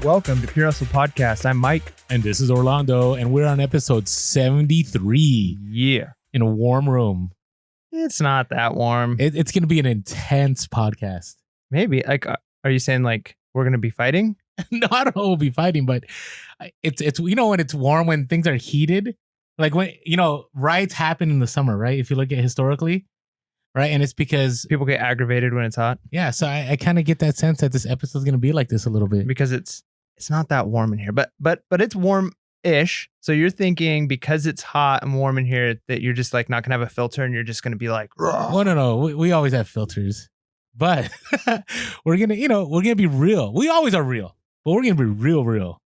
Welcome to Pure Hustle Podcast. I'm Mike. And this is Orlando, and we're on episode 73. Yeah. In a warm room. It's not that warm. It's going to be an intense podcast. Maybe. Like, are you saying like we're going to be fighting? No, I don't know we'll be fighting, but it's you know when it's warm, when things are heated, like when, you know, riots happen in the summer, right? If you look at historically, right? And it's because people get aggravated when it's hot. Yeah, so I kind of get that sense that this episode is going to be like this a little bit. Because it's not that warm in here, but it's warm-ish. So you're thinking because it's hot and warm in here that you're just like not going to have a filter and you're just going to be like, well, no. We always have filters, but we're going to be real. We always are real, but we're going to be real.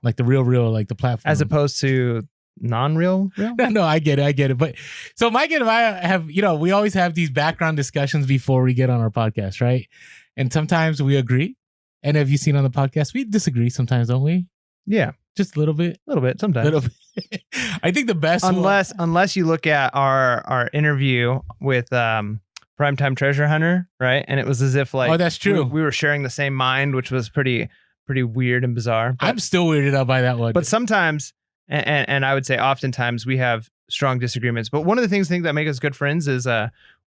Like the real, like the platform. As opposed to non-real? Real? No, I get it. But so Mike and I have, we always have these background discussions before we get on our podcast, right? And sometimes we agree. And have you seen on the podcast, we disagree sometimes, don't we? Yeah. Just a little bit. Sometimes. I think the best unless you look at our interview with Primetime Treasure Hunter, right? And it was as if like, oh, that's true. We were sharing the same mind, which was pretty weird and bizarre. I'm still weirded out by that one. But sometimes, and I would say oftentimes, we have strong disagreements. But one of the things I think that make us good friends is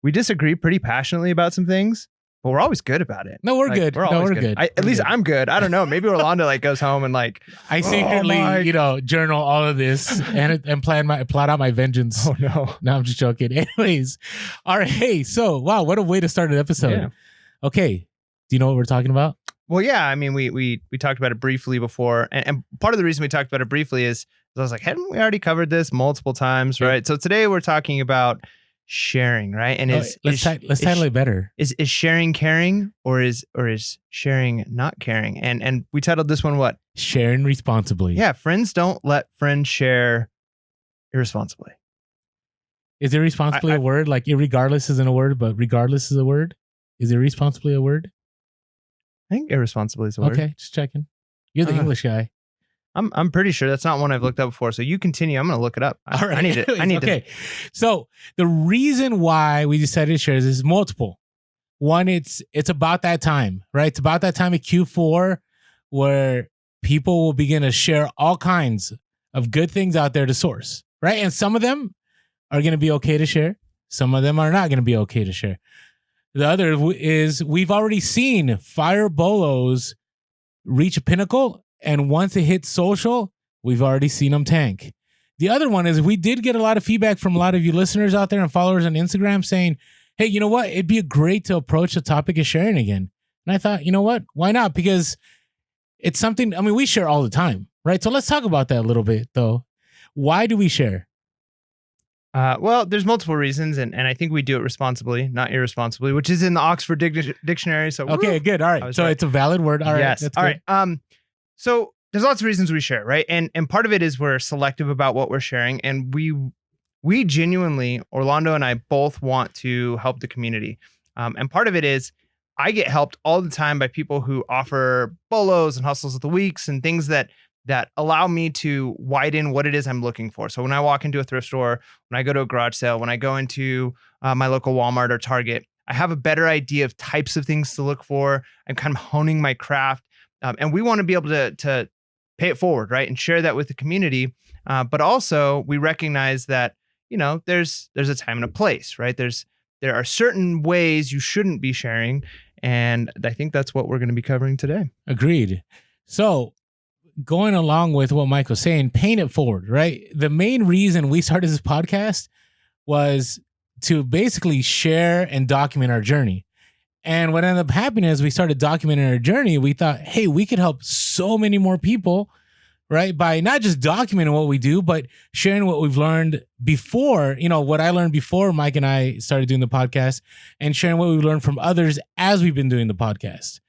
we disagree pretty passionately about some things. But we're always good about it. No, we're good. We're good. At least I'm good. I don't know. Maybe Orlando like goes home and like I secretly, journal all of this and plot out my vengeance. Oh no. No, I'm just joking. Anyways, all right. Hey, so wow, what a way to start an episode. Yeah. Okay, do you know what we're talking about? Well, yeah. I mean, we talked about it briefly before, and part of the reason we talked about it briefly is I was like, hadn't we already covered this multiple times, right? Yeah. So today we're talking about sharing, right? And let's title it better. Is sharing caring or is sharing not caring? And we titled this one what? Sharing responsibly. Yeah, friends don't let friends share irresponsibly. Is irresponsibly a word? Like irregardless isn't a word, but regardless is a word? Is irresponsibly a word? I think irresponsibly is a word. Okay, just checking. You're the English guy. I'm pretty sure that's not one I've looked up before. So you continue. I'm going to look it up. All right. I need it. Okay. So the reason why we decided to share this is multiple. One, it's about that time, right? It's about that time of Q4 where people will begin to share all kinds of good things out there to source, right? And some of them are going to be okay to share. Some of them are not going to be okay to share. The other is we've already seen fire bolos reach a pinnacle. And once it hits social, we've already seen them tank. The other one is we did get a lot of feedback from a lot of you listeners out there and followers on Instagram saying, hey, you know what? It'd be great to approach the topic of sharing again. And I thought, you know what? Why not? Because it's something, I mean, we share all the time, right? So let's talk about that a little bit, though. Why do we share? Well, there's multiple reasons, and I think we do it responsibly, not irresponsibly, which is in the Oxford Dictionary. So okay, good. All right. So right. It's a valid word. All right. Yes. That's all good. Right. So there's lots of reasons we share, right? And part of it is we're selective about what we're sharing. And we genuinely, Orlando and I both want to help the community. And part of it is I get helped all the time by people who offer bolos and hustles of the weeks and things that allow me to widen what it is I'm looking for. So when I walk into a thrift store, when I go to a garage sale, when I go into my local Walmart or Target, I have a better idea of types of things to look for. I'm kind of honing my craft. And we want to be able to pay it forward, right? And share that with the community. But also we recognize that, there's a time and a place, right? There are certain ways you shouldn't be sharing. And I think that's what we're going to be covering today. Agreed. So going along with what Mike was saying, paying it forward, right? The main reason we started this podcast was to basically share and document our journey. And what ended up happening is we started documenting our journey. We thought, hey, we could help so many more people, right? By not just documenting what we do, but sharing what we've learned before, what I learned before Mike and I started doing the podcast, and sharing what we've learned from others as we've been doing the podcast,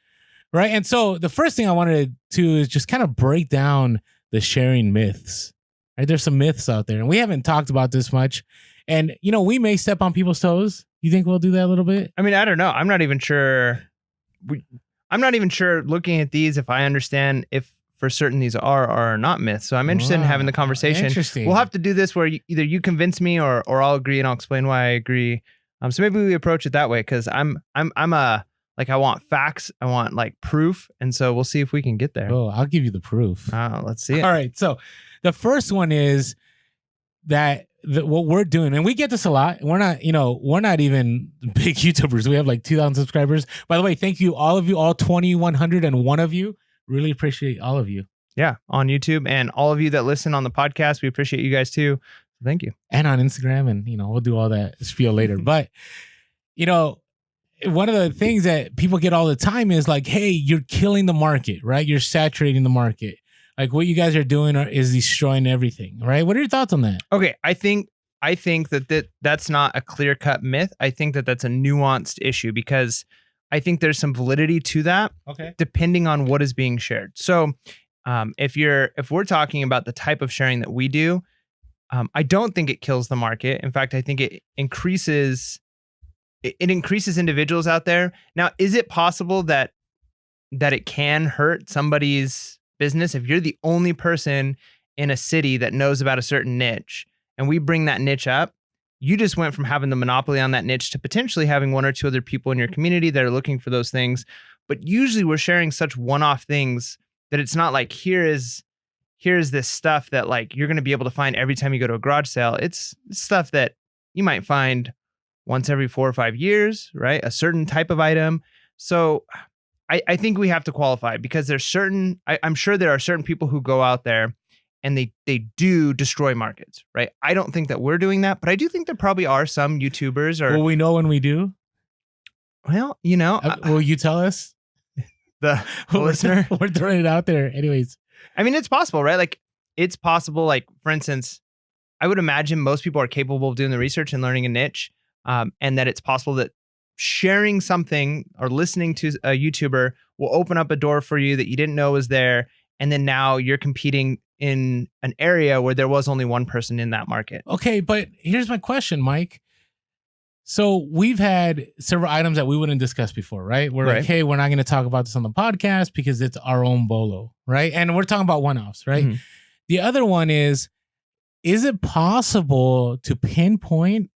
right? And so the first thing I wanted to do is just kind of break down the sharing myths, right? There's some myths out there, and we haven't talked about this much. And, we may step on people's toes. You think we'll do that a little bit? I mean, I don't know. I'm not even sure looking at these if I understand if for certain these are or are not myths. So I'm interested in having the conversation. Interesting. We'll have to do this where either you convince me or I'll agree and I'll explain why I agree. So maybe we approach it that way because I'm a Like I want facts, I want like proof, and so we'll see if we can get there. Oh, I'll give you the proof. Let's see it. All right. So the first one is that what we're doing, and we get this a lot. We're not even big YouTubers. We have like 2,000 subscribers. By the way, thank you, all of you, all 2,101 of you. Really appreciate all of you. Yeah, on YouTube, and all of you that listen on the podcast, we appreciate you guys too. Thank you. And on Instagram, and we'll do all that spiel later. But one of the things that people get all the time is like, hey, you're killing the market, right? You're saturating the market. Like what you guys are doing is destroying everything, right? What are your thoughts on that? Okay, I think that's not a clear-cut myth. I think that's a nuanced issue because I think there's some validity to that, depending on what is being shared. So, if we're talking about the type of sharing that we do, I don't think it kills the market. In fact, I think it increases individuals out there. Now, is it possible that it can hurt somebody's business if you're the only person in a city that knows about a certain niche and we bring that niche up? You just went from having the monopoly on that niche to potentially having one or two other people in your community that are looking for those things. But usually we're sharing such one-off things that it's not like here's this stuff that like you're going to be able to find every time you go to a garage sale. It's stuff that you might find once every 4 or 5 years, right? A certain type of item. So I think we have to qualify because I'm sure there are certain people who go out there and they do destroy markets, right? I don't think that we're doing that, but I do think there probably are some YouTubers or... Will we know when we do? Well, will you tell us? The listener? We're throwing it out there anyways. I mean, it's possible, right? Like it's possible, like for instance, I would imagine most people are capable of doing the research and learning a niche, and that it's possible that sharing something or listening to a YouTuber will open up a door for you that you didn't know was there. And then now you're competing in an area where there was only one person in that market. Okay, but here's my question, Mike. So we've had several items that we wouldn't discuss before, right? We're like, hey, we're not going to talk about this on the podcast because it's our own bolo, right? And we're talking about one-offs, right? Mm-hmm. The other one is it possible to pinpoint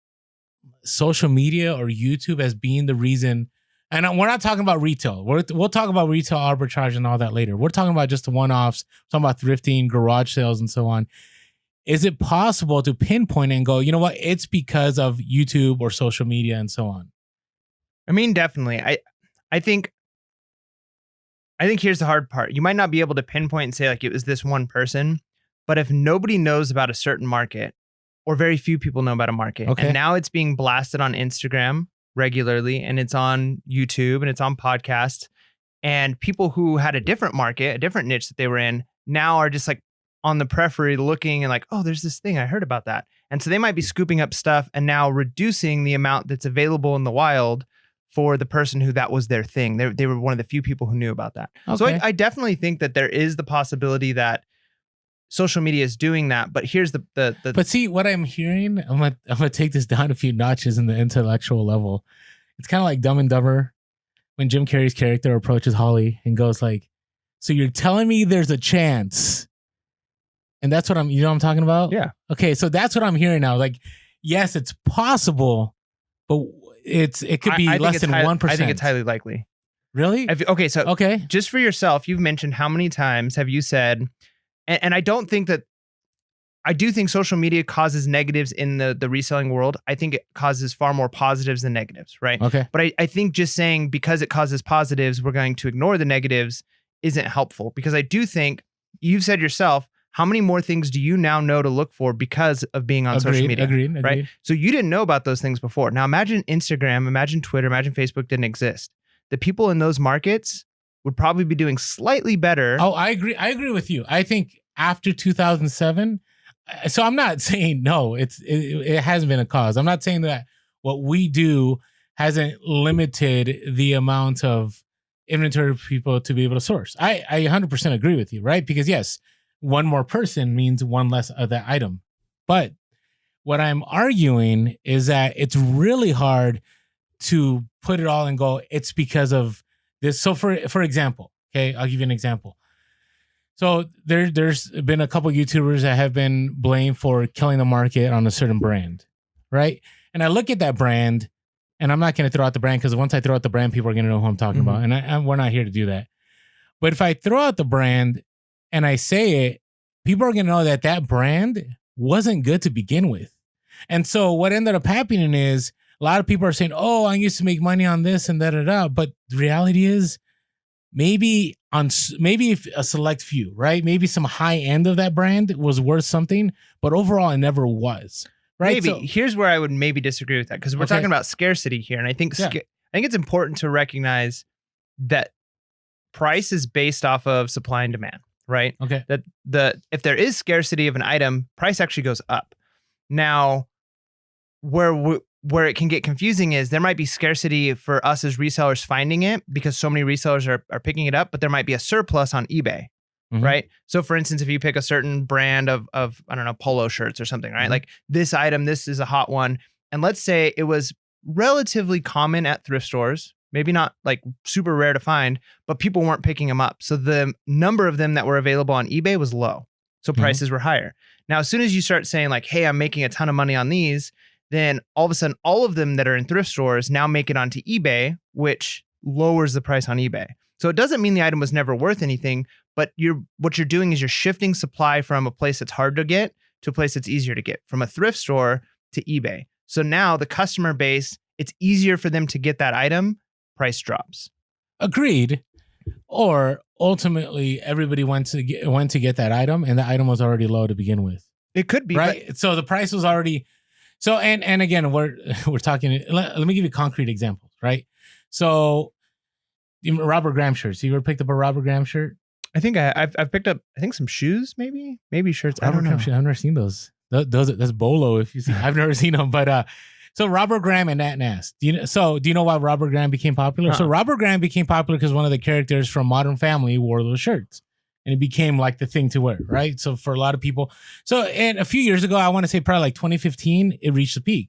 social media or YouTube as being the reason? And we're not talking about retail. We'll talk about retail arbitrage and all that later. We're talking about just the one-offs, talking about thrifting, garage sales, and so on. Is it possible to pinpoint and go, you know what? It's because of YouTube or social media and so on. I mean, definitely. I think here's the hard part. You might not be able to pinpoint and say like it was this one person, but if nobody knows about a certain market or very few people know about a market, and now it's being blasted on Instagram regularly and it's on YouTube and it's on podcasts, and people who had a different market, a different niche that they were in now are just like on the periphery looking and like, oh, there's this thing, I heard about that. And so they might be scooping up stuff and now reducing the amount that's available in the wild for the person who that was their thing. They were one of the few people who knew about that. Okay. So I definitely think that there is the possibility that social media is doing that. But here's the But see, what I'm hearing, I'm gonna take this down a few notches in the intellectual level. It's kind of like Dumb and Dumber when Jim Carrey's character approaches Holly and goes like, so you're telling me there's a chance? And that's what what I'm talking about? Yeah. Okay, so that's what I'm hearing now. Like, yes, it's possible, but it could be less than 1%. I think it's highly likely. Really? Okay. Just for yourself, you've mentioned how many times have you said, and I don't think that, I do think social media causes negatives in the reselling world. I think it causes far more positives than negatives, right? Okay. But I think just saying because it causes positives, we're going to ignore the negatives isn't helpful, because I do think you've said yourself, how many more things do you now know to look for because of being on social media? Agreed. Right? So you didn't know about those things before. Now imagine Instagram, imagine Twitter, imagine Facebook didn't exist. The people in those markets would probably be doing slightly better. Oh, I agree. I agree with you. I think after 2007, so I'm not saying no, it hasn't been a cause. I'm not saying that what we do hasn't limited the amount of inventory for people to be able to source. I 100% agree with you, right? Because yes, one more person means one less of that item. But what I'm arguing is that it's really hard to put it all and go, it's because of this. So for example, okay, I'll give you an example. So there's been a couple YouTubers that have been blamed for killing the market on a certain brand, right? And I look at that brand and I'm not going to throw out the brand because once I throw out the brand, people are going to know who I'm talking about. And we're not here to do that. But if I throw out the brand and I say it, people are going to know that that brand wasn't good to begin with. And so what ended up happening is a lot of people are saying, oh, I used to make money on this and da-da-da. But the reality is maybe if a select few, right? Maybe some high end of that brand was worth something, but overall it never was. Right. Maybe So, here's where I would maybe disagree with that, because we're talking about scarcity here. And I think I think it's important to recognize that price is based off of supply and demand, right? Okay. That if there is scarcity of an item, price actually goes up. Now, where it can get confusing is there might be scarcity for us as resellers finding it because so many resellers are picking it up, but there might be a surplus on eBay, right? So for instance, if you pick a certain brand of I don't know, polo shirts or something, right? Like this item, this is a hot one. And let's say it was relatively common at thrift stores, maybe not like super rare to find, but people weren't picking them up. So the number of them that were available on eBay was low. So prices were higher. Now, as soon as you start saying like, hey, I'm making a ton of money on these, then all of a sudden, all of them that are in thrift stores now make it onto eBay, which lowers the price on eBay. So it doesn't mean the item was never worth anything, but what you're doing is you're shifting supply from a place that's hard to get to a place that's easier to get, from a thrift store to eBay. So now the customer base, it's easier for them to get that item, price drops. Agreed. Or ultimately, everybody went to get that item, and the item was already low to begin with. It could be, right. So the price was already. So and again, we're talking. Let me give you concrete examples, right? So, Robert Graham shirts. You ever picked up a Robert Graham shirt? I think I've picked up. I think some shoes, maybe shirts. I don't know. I've never seen those. That's Bellow. If you see, I've never seen them. But so Robert Graham and Nat Nast. Do you know why Robert Graham became popular? So Robert Graham became popular because one of the characters from Modern Family wore those shirts. And it became like the thing to wear, right? So for a lot of people. So, and a few years ago, I want to say probably like 2015, it reached the peak.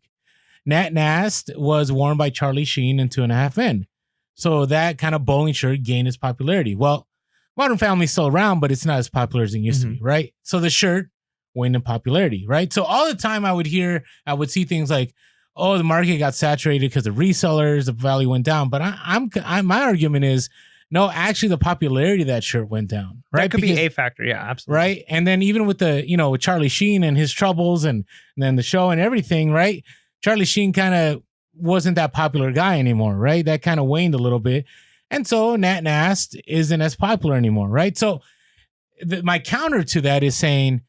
Nat Nast was worn by Charlie Sheen in 2.5 Men. So that kind of bowling shirt gained its popularity. Well, Modern Family is still around, but it's not as popular as it used to be, right? So the shirt waned in popularity, right? So all the time I would see things like, oh, the market got saturated because of resellers, the value went down. But my argument is, no, actually, the popularity of that shirt went down. Right? That could be a factor. Yeah, absolutely. Right. And then even with with Charlie Sheen and his troubles and then the show and everything, right? Charlie Sheen kind of wasn't that popular guy anymore, right? That kind of waned a little bit. And so Nat Nast isn't as popular anymore, right? So my counter to that is saying,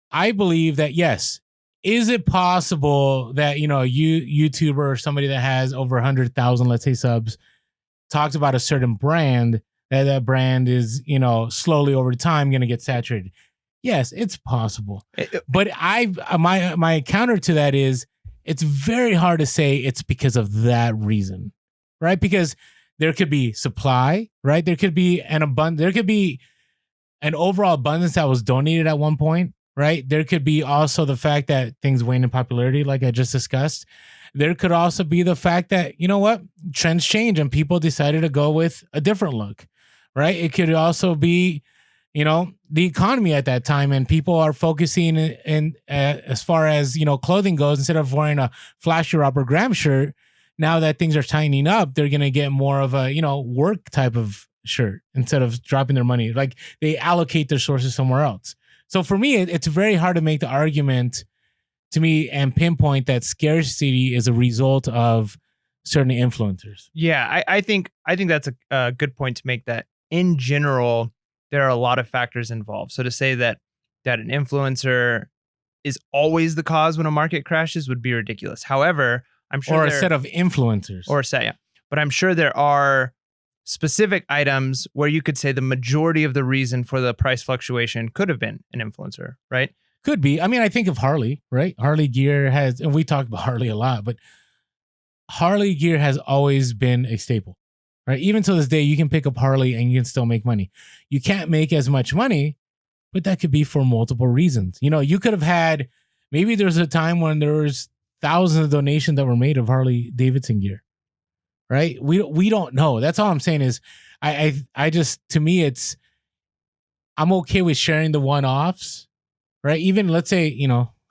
I believe that, yes, is it possible that, YouTuber or somebody that has over 100,000, let's say, subs, talks about a certain brand, that brand is, slowly over time going to get saturated. Yes, it's possible. But my counter to that is it's very hard to say it's because of that reason, right? Because there could be supply, right? There could be there could be an overall abundance that was donated at one point, right? There could be also the fact that things wane in popularity, like I just discussed. There could also be the fact that, trends change and people decided to go with a different look, right? It could also be, the economy at that time and people are focusing in as far as, clothing goes, instead of wearing a flashy Robert Graham shirt, now that things are tightening up, they're going to get more of a, work type of shirt instead of dropping their money. Like they allocate their sources somewhere else. So for me, it's very hard to make the argument to me and pinpoint that scarcity is a result of certain influencers. Yeah, I think that's a good point to make, that in general, there are a lot of factors involved. So to say that an influencer is always the cause when a market crashes would be ridiculous. However, I'm sure or a set of influencers. But I'm sure there are specific items where you could say the majority of the reason for the price fluctuation could have been an influencer, right? Could be. I mean, I think of Harley, right? Harley gear has, and we talk about Harley a lot, but Harley gear has always been a staple, right? Even to this day, you can pick up Harley and you can still make money. You can't make as much money, but that could be for multiple reasons. You could have had, maybe there's a time when there was thousands of donations that were made of Harley Davidson gear, right? We don't know. That's all I'm saying is I just, to me, I'm okay with sharing the one-offs, right? Even let's say,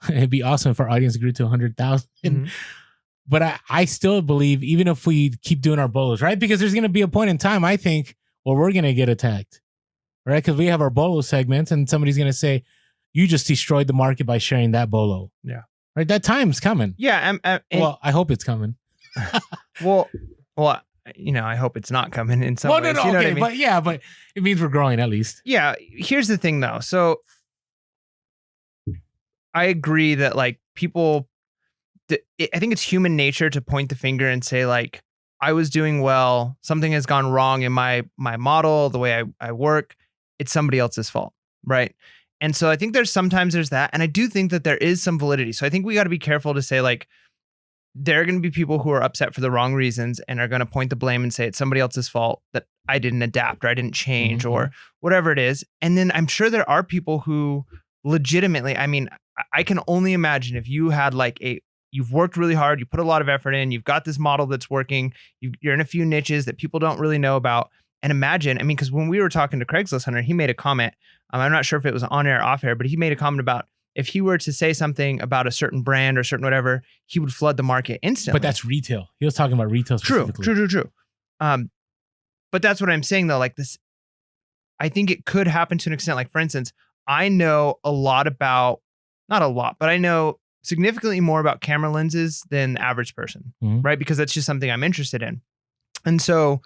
it'd be awesome if our audience grew to 100,000. But I still believe, even if we keep doing our bolos, right? Because there's going to be a point in time, I think, where we're going to get attacked, right? Because we have our bolo segments and somebody's going to say, you just destroyed the market by sharing that bolo. Yeah. Right? That time's coming. Yeah. Well, I hope it's coming. well, I hope it's not coming in some ways. No, You know okay, what I mean? but it means we're growing at least. Yeah. Here's the thing though. So I agree that like people, I think it's human nature to point the finger and say like, I was doing well, something has gone wrong in my model, the way I work, it's somebody else's fault, right? And so I think sometimes there's that. And I do think that there is some validity. So I think we got to be careful to say like, there are going to be people who are upset for the wrong reasons and are going to point the blame and say it's somebody else's fault that I didn't adapt or I didn't change or whatever it is. And then I'm sure there are people who legitimately, I mean, I can only imagine if you had like you've worked really hard, you put a lot of effort in, you've got this model that's working, you're in a few niches that people don't really know about. And imagine, I mean, because when we were talking to Craigslist Hunter, he made a comment. I'm not sure if it was on air or off air, but he made a comment about if he were to say something about a certain brand or certain whatever, he would flood the market instantly. But that's retail. He was talking about retail specifically. True. But that's what I'm saying though. Like this, I think it could happen to an extent. Like for instance, I know a lot about, not a lot, but I know significantly more about camera lenses than the average person, right? Because that's just something I'm interested in. And so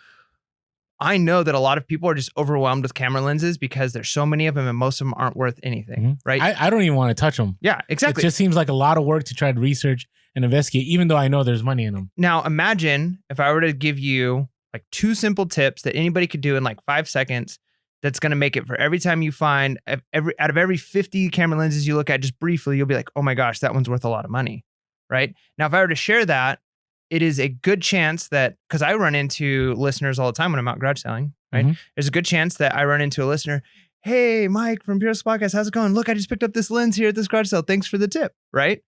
I know that a lot of people are just overwhelmed with camera lenses because there's so many of them and most of them aren't worth anything, right? I don't even want to touch them. Yeah, exactly. It just seems like a lot of work to try to research and investigate, even though I know there's money in them. Now, imagine if I were to give you like 2 simple tips that anybody could do in like 5 seconds that's going to make it for every time you find out of every 50 camera lenses you look at just briefly, you'll be like, oh my gosh, that one's worth a lot of money, right? Now, if I were to share that, it is a good chance that, because I run into listeners all the time when I'm out garage selling, right? There's a good chance that I run into a listener, hey, Mike from Pure Podcast, how's it going? Look, I just picked up this lens here at this garage sale. Thanks for the tip, right?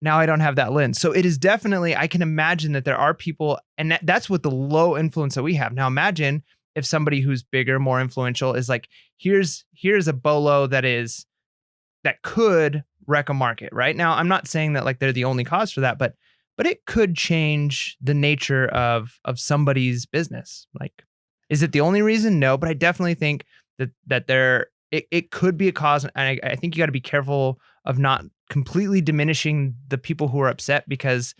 Now I don't have that lens. So it is definitely, I can imagine that there are people, and that's with the low influence that we have. Now imagine if somebody who's bigger, more influential is like, here's a bolo that could wreck a market, right? Now, I'm not saying that like they're the only cause for that, but it could change the nature of somebody's business. Like, is it the only reason? No, but I definitely think that it could be a cause. And I think you got to be careful of not completely diminishing the people who are upset, because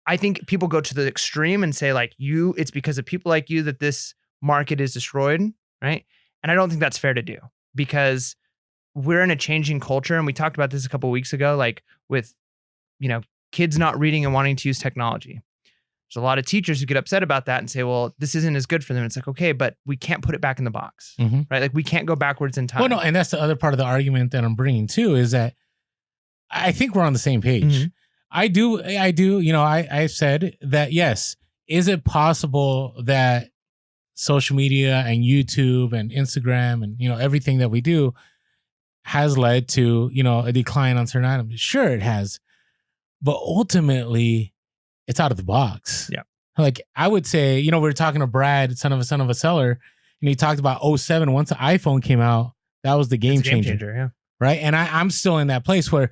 I think people go to the extreme and say like it's because of people like you that this market is destroyed, right? And I don't think that's fair to do, because we're in a changing culture. And we talked about this a couple of weeks ago, like with, kids not reading and wanting to use technology. There's a lot of teachers who get upset about that and say, well, this isn't as good for them. It's like, okay, but we can't put it back in the box, right? Like we can't go backwards in time. Well, no, and that's the other part of the argument that I'm bringing too, is that I think we're on the same page. I do. I've said that, yes, is it possible that social media and YouTube and Instagram and, everything that we do has led to, a decline on certain items? Sure, it has. But ultimately, it's out of the box. Yeah. Like I would say, we were talking to Brad, son of a seller, and he talked about 07. Once the iPhone came out, that was the game changer. Yeah. Right. And I'm still in that place where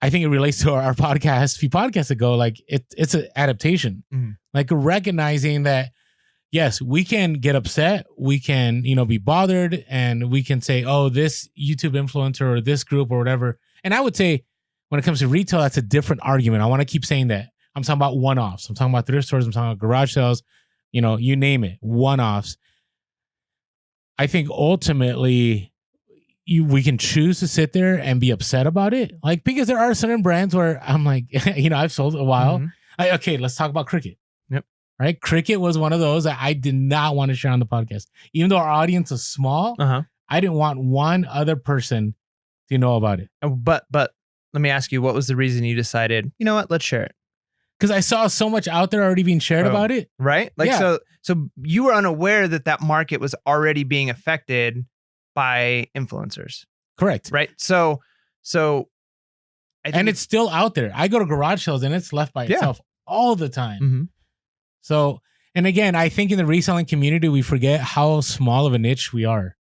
I think it relates to our podcast a few podcasts ago. Like it's an adaptation, like recognizing that, yes, we can get upset. We can, be bothered, and we can say, oh, this YouTube influencer or this group or whatever. And I would say when it comes to retail, that's a different argument. I want to keep saying that. I'm talking about one-offs. I'm talking about thrift stores. I'm talking about garage sales, you name it, one-offs. I think ultimately we can choose to sit there and be upset about it. Like, because there are certain brands where I'm like, I've sold a while. Okay, let's talk about Cricket. Yep. Right? Cricket was one of those that I did not want to share on the podcast. Even though our audience is small, I didn't want one other person to know about it. But let me ask you, what was the reason you decided, you know what, let's share it? Because I saw so much out there already being shared about it. Right? Like, so you were unaware that market was already being affected by influencers. Correct. Right? So I think and it's still out there. I go to garage sales and it's left by itself all the time. So, and again, I think in the reselling community, we forget how small of a niche we are.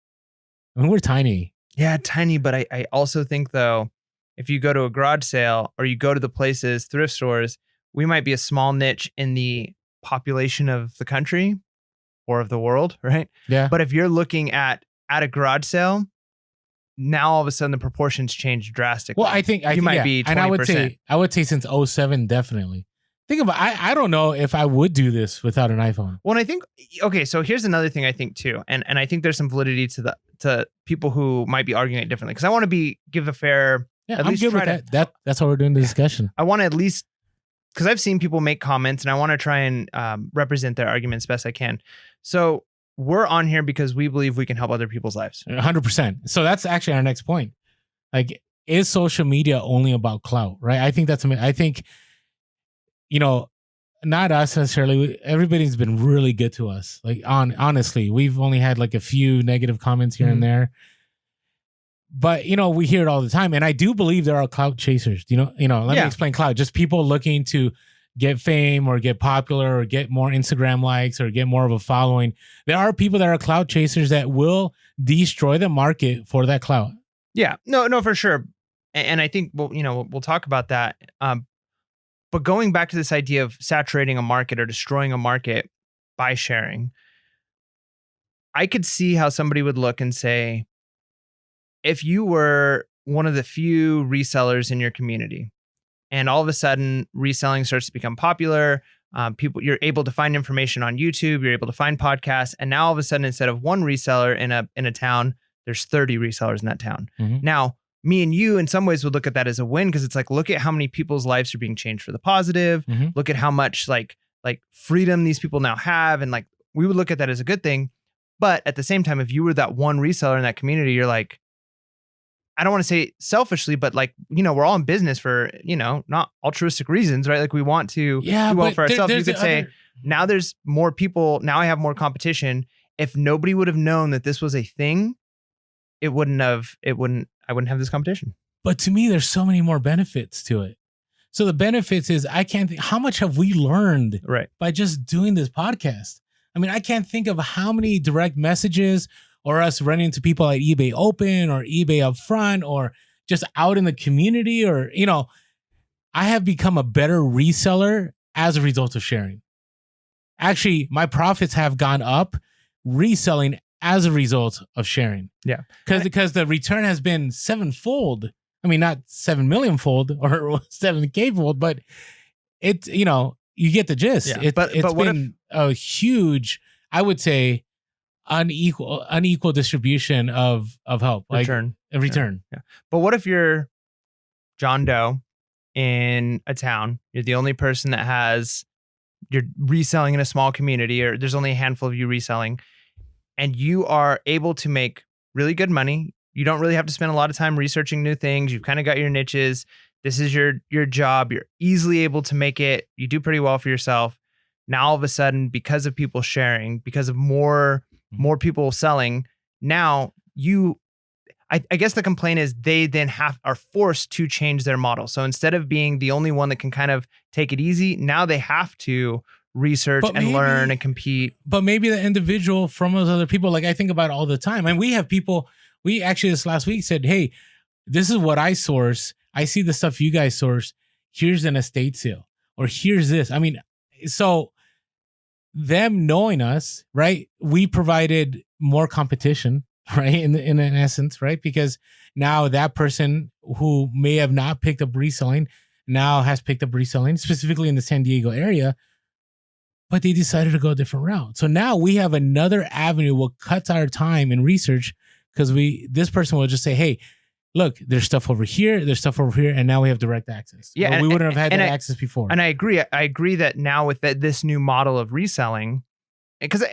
I mean, we're tiny. Yeah, tiny. But I also think, though, if you go to a garage sale or you go to the places, thrift stores, we might be a small niche in the population of the country or of the world, right? Yeah. But if you're looking at a garage sale, now all of a sudden the proportions change drastically. Well, I think you might yeah. be 20%. And I would say since 07, definitely. Think about I don't know if I would do this without an iPhone. Well, and I think, okay, so here's another thing I think too, and I think there's some validity to people who might be arguing it differently, because I want to give a fair. Yeah, at I'm least good with try that. That's why we're doing the discussion. I want to at least, because I've seen people make comments, and I want to try and represent their arguments best I can. So we're on here because we believe we can help other people's lives. 100%. So that's actually our next point. Like, is social media only about clout, right? I think I think, not us necessarily. Everybody's been really good to us. Like, honestly, we've only had like a few negative comments here and there. But, we hear it all the time. And I do believe there are clout chasers. Let me explain clout. Just people looking to get fame or get popular or get more Instagram likes or get more of a following. There are people that are clout chasers that will destroy the market for that clout. Yeah, no, for sure. And I think we'll talk about that. But going back to this idea of saturating a market or destroying a market by sharing, I could see how somebody would look and say, if you were one of the few resellers in your community, and all of a sudden reselling starts to become popular, you're able to find information on YouTube, you're able to find podcasts, and now all of a sudden, instead of one reseller in a town, there's 30 resellers in that town. Mm-hmm. Now, me and you, in some ways, would look at that as a win, because it's like, look at how many people's lives are being changed for the positive. Mm-hmm. Look at how much like freedom these people now have, and like we would look at that as a good thing. But at the same time, if you were that one reseller in that community, you're like, I don't want to say selfishly, but like, we're all in business for, not altruistic reasons, right? Like we want to do well for ourselves. You could say, now there's more people. Now I have more competition. If nobody would have known that this was a thing, I wouldn't have this competition. But to me, there's so many more benefits to it. So the benefits is I can't think, how much have we learned by just doing this podcast? I mean, I can't think of how many direct messages or us running into people at eBay Open or eBay Upfront or just out in the community, or, I have become a better reseller as a result of sharing. Actually, my profits have gone up reselling as a result of sharing. Yeah. Because the return has been sevenfold. I mean, not 7 million fold or 7K fold, but it's, you get the gist. Yeah. But it's been a huge, I would say, unequal distribution of help. Return. Like a return. Yeah. But what if you're John Doe in a town? You're the only person you're reselling in a small community, or there's only a handful of you reselling, and you are able to make really good money. You don't really have to spend a lot of time researching new things. You've kind of got your niches. This is your job. You're easily able to make it. You do pretty well for yourself. Now, all of a sudden, because of people sharing, because of more people selling, now I guess the complaint is they then are forced to change their model. So instead of being the only one that can kind of take it easy, now they have to research and learn and compete. But maybe the individual from those other people, like I think about it all the time. And we have people, we actually this last week said, hey, this is what I source. I see the stuff you guys source. Here's an estate sale, or here's this. I mean, so them knowing us, right? We provided more competition, right? In essence, right? Because now that person who may have not picked up reselling now has picked up reselling, specifically in the San Diego area, but they decided to go a different route. So now we have another avenue. We'll cut our time in research because this person will just say, hey, look, there's stuff over here, and now we have direct access. Yeah, well, we wouldn't have had that access before. And I agree. I agree that now with this new model of reselling, because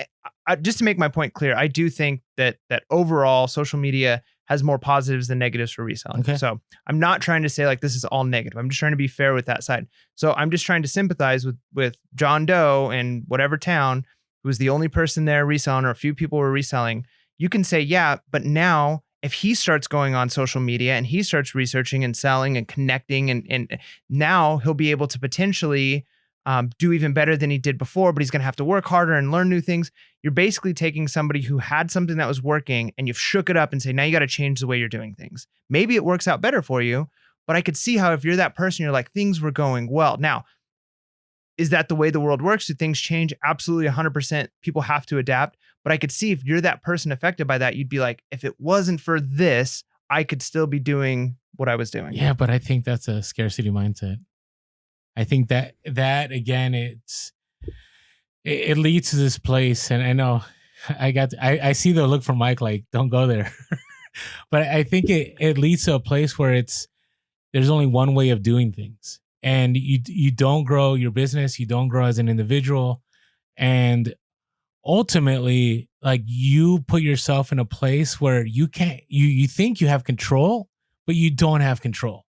just to make my point clear, I do think that overall social media has more positives than negatives for reselling. Okay. So I'm not trying to say like this is all negative. I'm just trying to be fair with that side. So I'm just trying to sympathize with John Doe in whatever town who was the only person there reselling, or a few people were reselling. You can say, yeah, but now if he starts going on social media and he starts researching and selling and connecting, and now he'll be able to potentially do even better than he did before, but he's going to have to work harder and learn new things. You're basically taking somebody who had something that was working and you've shook it up and say, now you got to change the way you're doing things. Maybe it works out better for you, but I could see how if you're that person, you're like, things were going well. Now, is that the way the world works? Do things change? Absolutely 100%. People have to adapt. But I could see if you're that person affected by that, you'd be like, if it wasn't for this, I could still be doing what I was doing. Yeah, but I think that's a scarcity mindset. I think that again, it leads to this place, and I know I see the look from Mike like, don't go there. But I think it leads to a place where there's only one way of doing things, and you don't grow your business, you don't grow as an individual, and ultimately, like, you put yourself in a place where you can't, you think you have control, but you don't have control.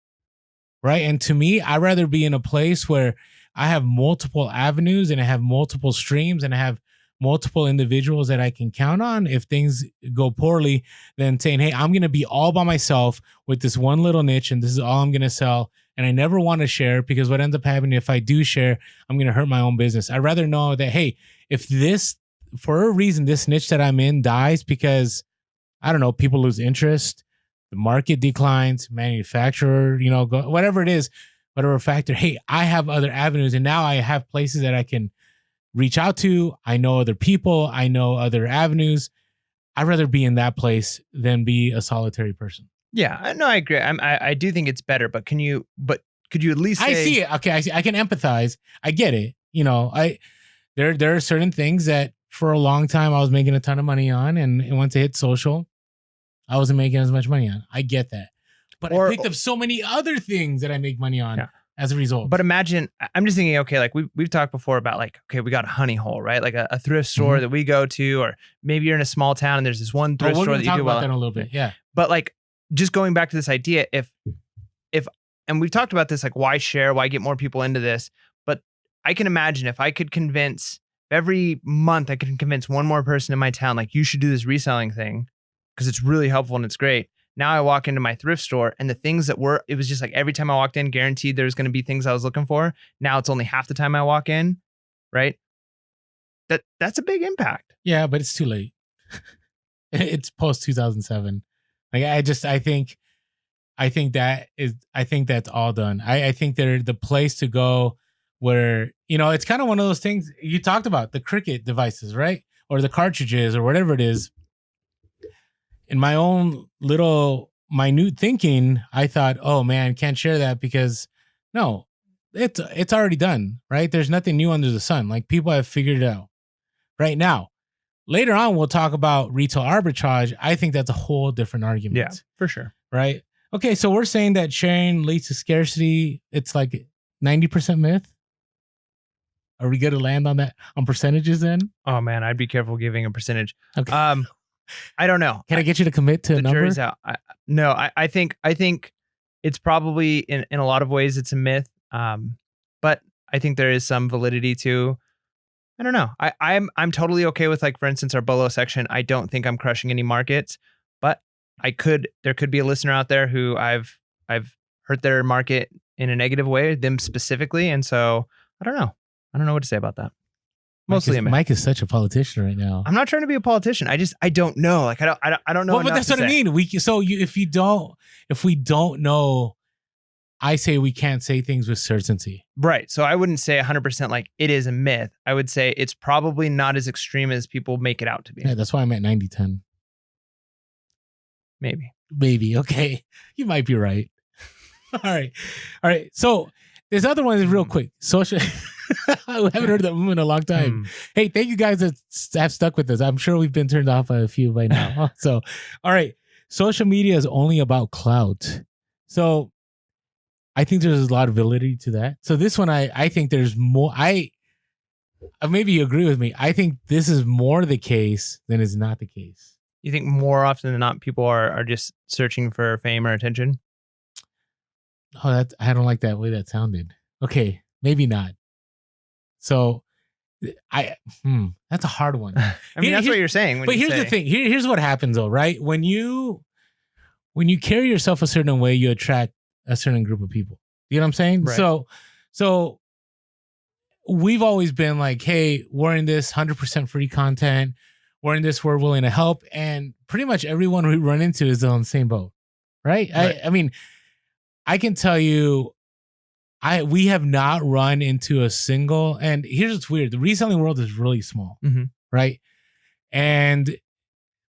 Right. And to me, I'd rather be in a place where I have multiple avenues and I have multiple streams and I have multiple individuals that I can count on if things go poorly than saying, hey, I'm going to be all by myself with this one little niche and this is all I'm going to sell. And I never want to share, because what ends up happening, if I do share, I'm going to hurt my own business. I'd rather know that, hey, if this, for a reason, this niche that I'm in dies because, I don't know, people lose interest, the market declines, manufacturer, whatever it is, whatever factor, hey, I have other avenues. And now I have places that I can reach out to. I know other people. I know other avenues. I'd rather be in that place than be a solitary person. Yeah, no, I agree. I do think it's better, but could you at least say, I see it. Okay, I see. I can empathize. I get it. There are certain things that for a long time I was making a ton of money on, and once I hit social, I wasn't making as much money on. I get that. But I picked up so many other things that I make money on as a result. But imagine, I'm just thinking, okay, like we've talked before about, like, okay, we got a honey hole, right? Like a thrift store that we go to, or maybe you're in a small town and there's this one thrift store that you do well. We'll talk about that in a little bit, yeah. But like, just going back to this idea, if, and we've talked about this, like, why share, why get more people into this? But I can imagine if I could convince, every month I could convince one more person in my town, like, you should do this reselling thing because it's really helpful and it's great. Now I walk into my thrift store and the things that it was just like every time I walked in, guaranteed there's going to be things I was looking for. Now it's only half the time I walk in, right? That's a big impact. Yeah, but it's too late. It's post 2007. Like, I think that's all done. I think they're the place to go where, it's kind of one of those things you talked about, the Cricut devices, right? Or the cartridges or whatever it is. In my own little minute thinking, I thought, oh man, can't share that because no, it's already done, right? There's nothing new under the sun. Like, people have figured it out right now. Later on, we'll talk about retail arbitrage. I think that's a whole different argument. Yeah, for sure. Right. Okay. So we're saying that sharing leads to scarcity. It's like 90% myth. Are we going to land on that, on percentages then? Oh man, I'd be careful giving a percentage. Okay. I don't know. Can I get you to commit to a number? Jury's out. I think it's probably in a lot of ways it's a myth. But I think there is some validity to, I don't know. I'm totally okay with, like, for instance, our Bellow section. I don't think I'm crushing any markets, but there could be a listener out there who I've hurt their market in a negative way, them specifically. And so I don't know what to say about that. Mostly Mike is such a politician right now. I'm not trying to be a politician. I don't know. Like, I don't know. Well, but that's what I mean. If we don't know, I say we can't say things with certainty. Right. So I wouldn't say 100% like it is a myth. I would say it's probably not as extreme as people make it out to be. Yeah, that's why I'm at 90-10. Maybe. Okay. You might be right. All right. So this other one is real quick. Social. I haven't heard that in a long time. Hey, thank you guys that have stuck with us. I'm sure we've been turned off by a few by now. So, all right. Social media is only about clout. So I think there's a lot of validity to that. So this one, I think there's more. Maybe you agree with me. I think this is more the case than is not the case. You think more often than not, people are just searching for fame or attention? Oh, I don't like that way that sounded. Okay, maybe not. So, that's a hard one. I mean, that's what you're saying. But here's the thing. Here's what happens, though, right? When you carry yourself a certain way, you attract a certain group of people. You know what I'm saying? Right. So we've always been like, hey, we're in this 100% free content. We're in this. We're willing to help, and pretty much everyone we run into is on the same boat, right? I mean, I can tell you, we have not run into a single, and here's what's weird. The reselling world is really small, right? And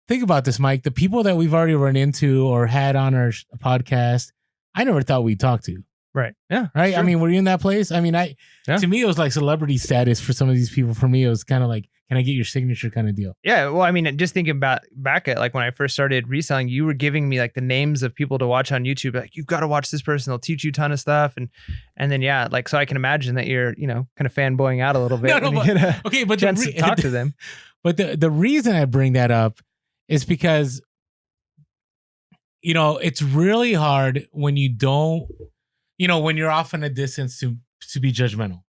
think about this, Mike. The people that we've already run into or had on our podcast, I never thought we'd talk to. Right. Yeah. Right. I mean, were you in that place? I mean, Yeah. to me, it was like celebrity status for some of these people. For me, it was kind of like, can I get your signature kind of deal? Yeah. Well, I mean, just thinking back at like when I first started reselling, you were giving me like the names of people to watch on YouTube. Like, you've got to watch this person. They'll teach you a ton of stuff. And then, yeah, like, so I can imagine that you're, kind of fanboying out a little bit. No, when you get a okay, but chance to talk to them. But the reason I bring that up is because, it's really hard when you don't, when you're off in a distance to be judgmental,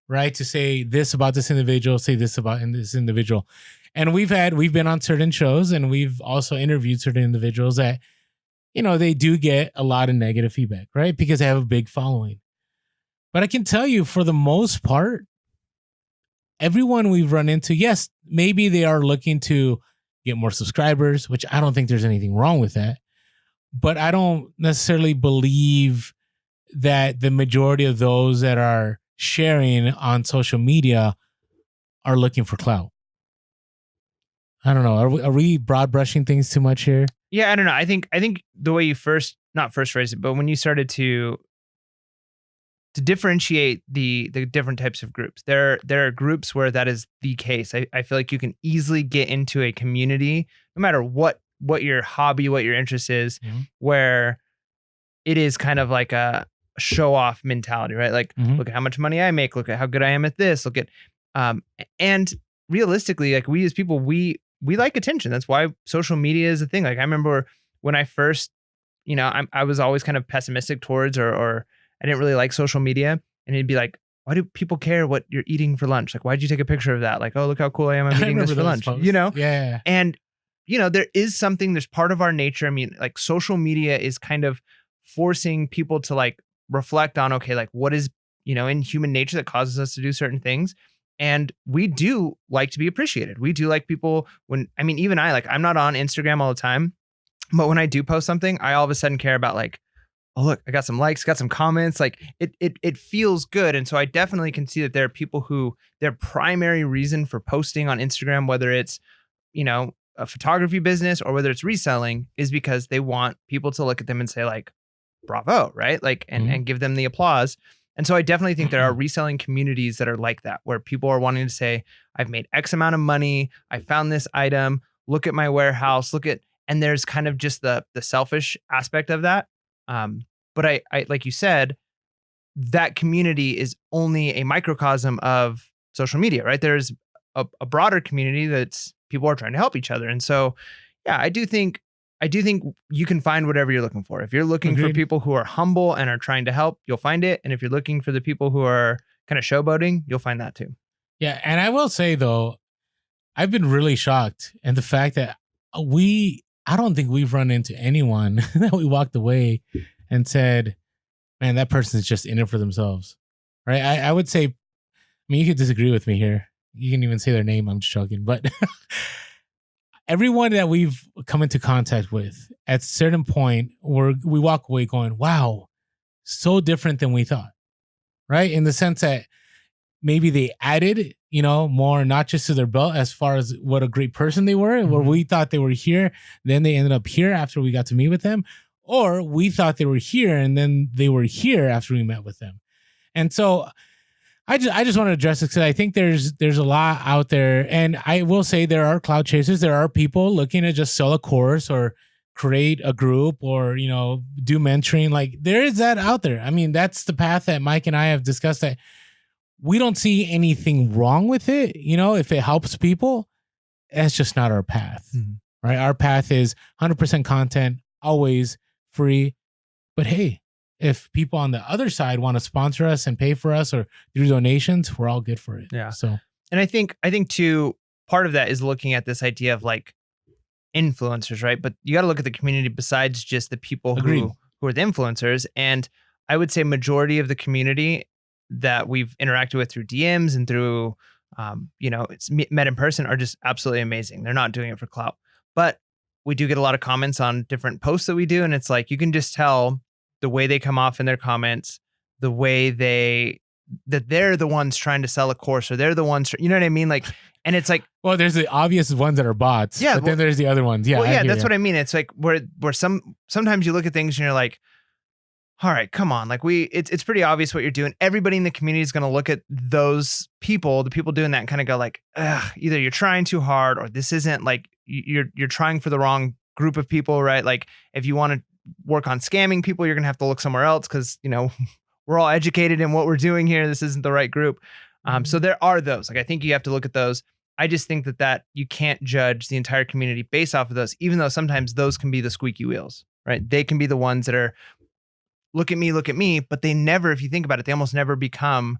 right? To say this about this individual, say this about this individual. And we've been on certain shows and we've also interviewed certain individuals that, they do get a lot of negative feedback, right? Because they have a big following. But I can tell you, for the most part, everyone we've run into, yes, maybe they are looking to get more subscribers, which I don't think there's anything wrong with that. But I don't necessarily believe that the majority of those that are sharing on social media are looking for clout. I don't know. Are we broad brushing things too much here? Yeah, I don't know. I think the way you not first phrased it, but when you started to differentiate the different types of groups, there are groups where that is the case. I feel like you can easily get into a community, no matter what your hobby, what your interest is, where it is kind of like a show off mentality, right? Like, look at how much money I make, look at how good I am at this, look at and realistically, like, we as people, we like attention. That's why social media is a thing. Like, I remember when I first, I was always kind of pessimistic towards or I didn't really like social media, and it'd be like, why do people care what you're eating for lunch? Like, why'd you take a picture of that? Like, oh, look how cool I am. I'm eating this for lunch, posts. Yeah. And there is there's part of our nature. I mean, like, social media is kind of forcing people to like reflect on, okay, like, what is, in human nature that causes us to do certain things. And we do like to be appreciated. We do like people even I'm not on Instagram all the time, but when I do post something, I all of a sudden care about like, oh, look, I got some likes, got some comments. Like, it feels good. And so I definitely can see that there are people who their primary reason for posting on Instagram, whether it's, a photography business or whether it's reselling, is because they want people to look at them and say like, bravo, right? Like, and give them the applause. And so I definitely think there are reselling communities that are like that, where people are wanting to say, I've made X amount of money, I found this item, look at my warehouse, and there's kind of just the selfish aspect of that. But I like you said, that community is only a microcosm of social media, right? There's a broader community that's people are trying to help each other. And so, yeah, I do think you can find whatever you're looking for. If you're looking for people who are humble and are trying to help, you'll find it. And if you're looking for the people who are kind of showboating, you'll find that too. Yeah. And I will say though, I've been really shocked. And the fact that I don't think we've run into anyone that we walked away and said, man, that person's just in it for themselves. Right. I would say, I mean, you could disagree with me here. You can even say their name. I'm just joking. But everyone that we've come into contact with at a certain point where we walk away going, wow, so different than we thought. Right. In the sense that maybe they added, more, not just to their belt as far as what a great person they were, where we thought they were here. Then they ended up here after we got to meet with them. Or we thought they were here and then they were here after we met with them. And so I just want to address it because I think there's a lot out there. And I will say there are cloud chasers. There are people looking to just sell a course or create a group or, do mentoring. Like, there is that out there. I mean, that's the path that Mike and I have discussed, that we don't see anything wrong with it. If it helps people, that's just not our path, right? Our path is 100% content, always free. But hey, if people on the other side want to sponsor us and pay for us or do donations, we're all good for it. Yeah. So, and I think too, part of that is looking at this idea of like influencers, right? But you got to look at the community besides just the people who are the influencers. And I would say majority of the community that we've interacted with through DMs and through, it's met in person are just absolutely amazing. They're not doing it for clout, but we do get a lot of comments on different posts that we do. And it's like, you can just tell the way they come off in their comments the way they're the ones trying to sell a course, or they're the ones, you know what I mean? Like, and it's like, Well, there's the obvious ones that are bots. Yeah, but then there's the other ones. Yeah. well, I yeah, hear that's ya. what I mean. It's like where sometimes you look at things and you're like, all right, come on. Like it's pretty obvious what you're doing. Everybody in the community is going to look at those people, the people doing that, and kind of go like, ugh, either you're trying too hard, or this isn't like you're trying for the wrong group of people, right? Like if you want to work on scamming people, you're going to have to look somewhere else, because, you know, we're all educated in what we're doing here. This isn't the right group. So there are those. Like, I think you have to look at those. I just think that you can't judge the entire community based off of those, even though sometimes those can be the squeaky wheels, right? They can be the ones that are, look at me, but they never, if you think about it, they almost never become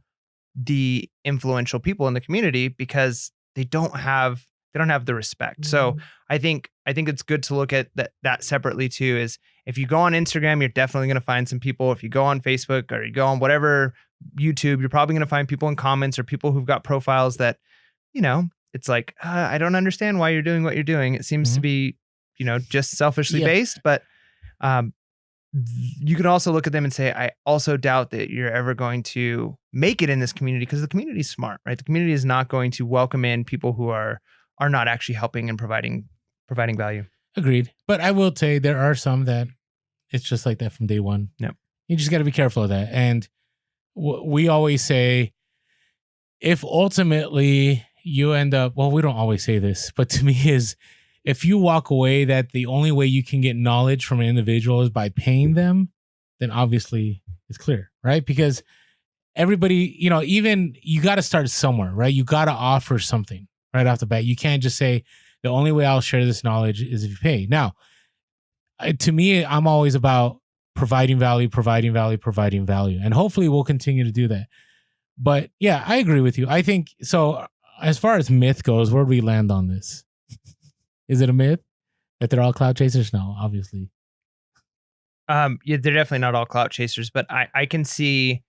the influential people in the community, because they don't have the respect. So I think it's good to look at that separately too. Is if you go on Instagram, you're definitely going to find some people. If you go on Facebook, or you go on whatever, YouTube, you're probably going to find people in comments, or people who've got profiles that, you know, it's like, I don't understand why you're doing what you're doing. It seems to be, you know, just selfishly based. But you can also look at them and say, I also doubt that you're ever going to make it in this community, because the community is smart, right? The community is not going to welcome in people who are not actually helping and providing value. Agreed. But I will say there are some that it's just like that from day one. Yep. You just got to be careful of that. And we always say, if ultimately you end up, well, we don't always say this, but to me is, if you walk away that the only way you can get knowledge from an individual is by paying them, then obviously it's clear, right? Because everybody, you know, even you got to start somewhere, right? You got to offer something right off the bat. You can't just say, the only way I'll share this knowledge is if you pay. Now, to me, I'm always about providing value. And hopefully we'll continue to do that. But yeah, I agree with you. I think, so as far as myth goes, where do we land on this? Is it a myth that they're all clout chasers? No, obviously. Yeah, they're definitely not all clout chasers, but I can see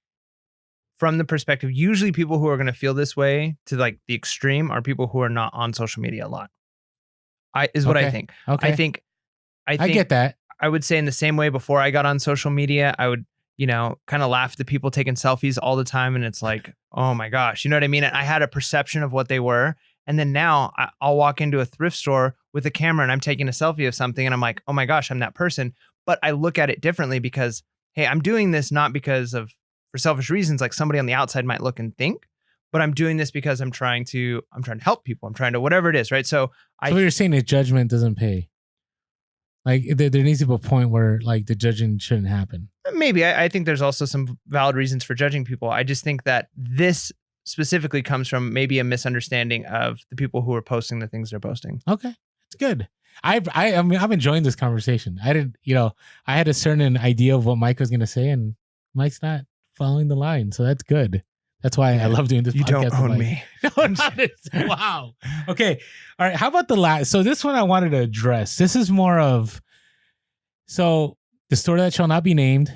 from the perspective, usually people who are going to feel this way to like the extreme are people who are not on social media a lot. What I think. Okay. I think I get that. I would say in the same way before I got on social media, I would, you know, kind of laugh at the people taking selfies all the time. And it's like, oh my gosh, you know what I mean? I had a perception of what they were. And then now I'll walk into a thrift store with a camera and I'm taking a selfie of something and I'm like, oh my gosh, I'm that person. But I look at it differently because, hey, I'm doing this not because for selfish reasons, like somebody on the outside might look and think, but I'm doing this because I'm trying to help people. I'm trying to, whatever it is, right? So what you're saying is judgment doesn't pay. Like there needs to be a point where like the judging shouldn't happen. Maybe. I think there's also some valid reasons for judging people. I just think that this specifically comes from maybe a misunderstanding of the people who are posting the things they're posting. Okay. It's good. I mean, I'm enjoying this conversation. I had a certain idea of what Mike was going to say, and Mike's not following the line. So that's good. That's why I love doing this you podcast. You don't own me. No, not it. Wow. Okay. All right. How about the last? So this one I wanted to address. This is more of, so the store that shall not be named,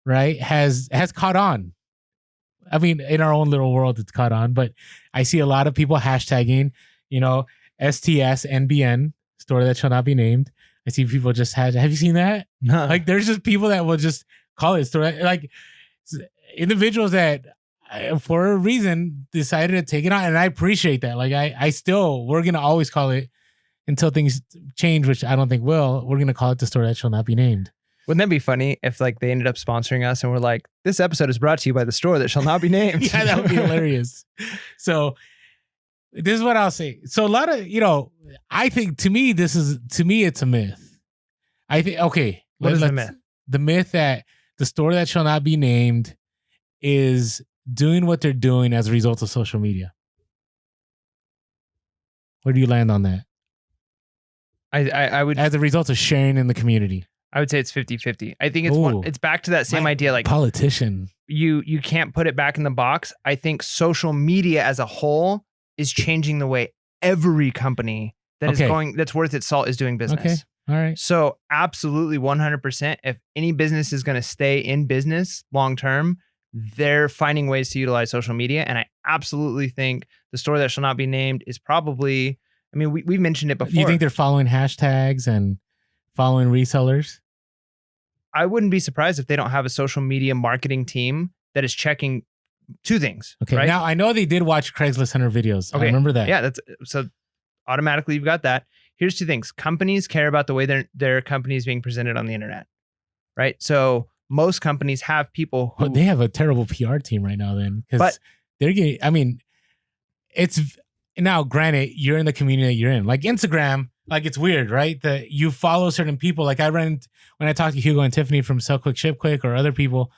right, has caught on. I mean, in our own little world, it's caught on, but I see a lot of people hashtagging, you know, STS NBN, store that shall not be named. I see people just have you seen that? No. Like there's just people that will just call it store, like individuals that for a reason decided to take it on. And I appreciate that. Like we're going to always call it until things change, which I don't think will. We're going to call it the store that shall not be named. Wouldn't that be funny if like they ended up sponsoring us and we're like, this episode is brought to you by the store that shall not be named? Yeah, that would be hilarious. So this is what I'll say. So a lot of, you know, I think to me, it's a myth. I think, okay. What is the myth? The myth that the store that shall not be named is doing what they're doing as a result of social media. Where do you land on that? I would, as a result of sharing in the community. I would say it's 50-50. I think it's back to that same My idea. Like politician. You can't put it back in the box. I think social media as a whole is changing the way every company that's worth its salt is doing business. Okay. All right. So absolutely 100%. If any business is going to stay in business long term, they're finding ways to utilize social media. And I absolutely think the store that shall not be named is probably, I mean, we've mentioned it before. You think they're following hashtags and following resellers? I wouldn't be surprised if they don't have a social media marketing team that is checking two things. Okay. Right? Now I know they did watch Craigslist Hunter videos. Okay. I remember that. Yeah. That's so automatically you've got that. Here's two things. Companies care about the way their company is being presented on the internet. Right. So most companies have people who They have a terrible PR team right now then. But- they're getting, I mean, it's now granted you're in the community that you're in. Like Instagram, like it's weird, right? That you follow certain people. Like when I talked to Hugo and Tiffany from Sell Quick, Ship Quick or other people,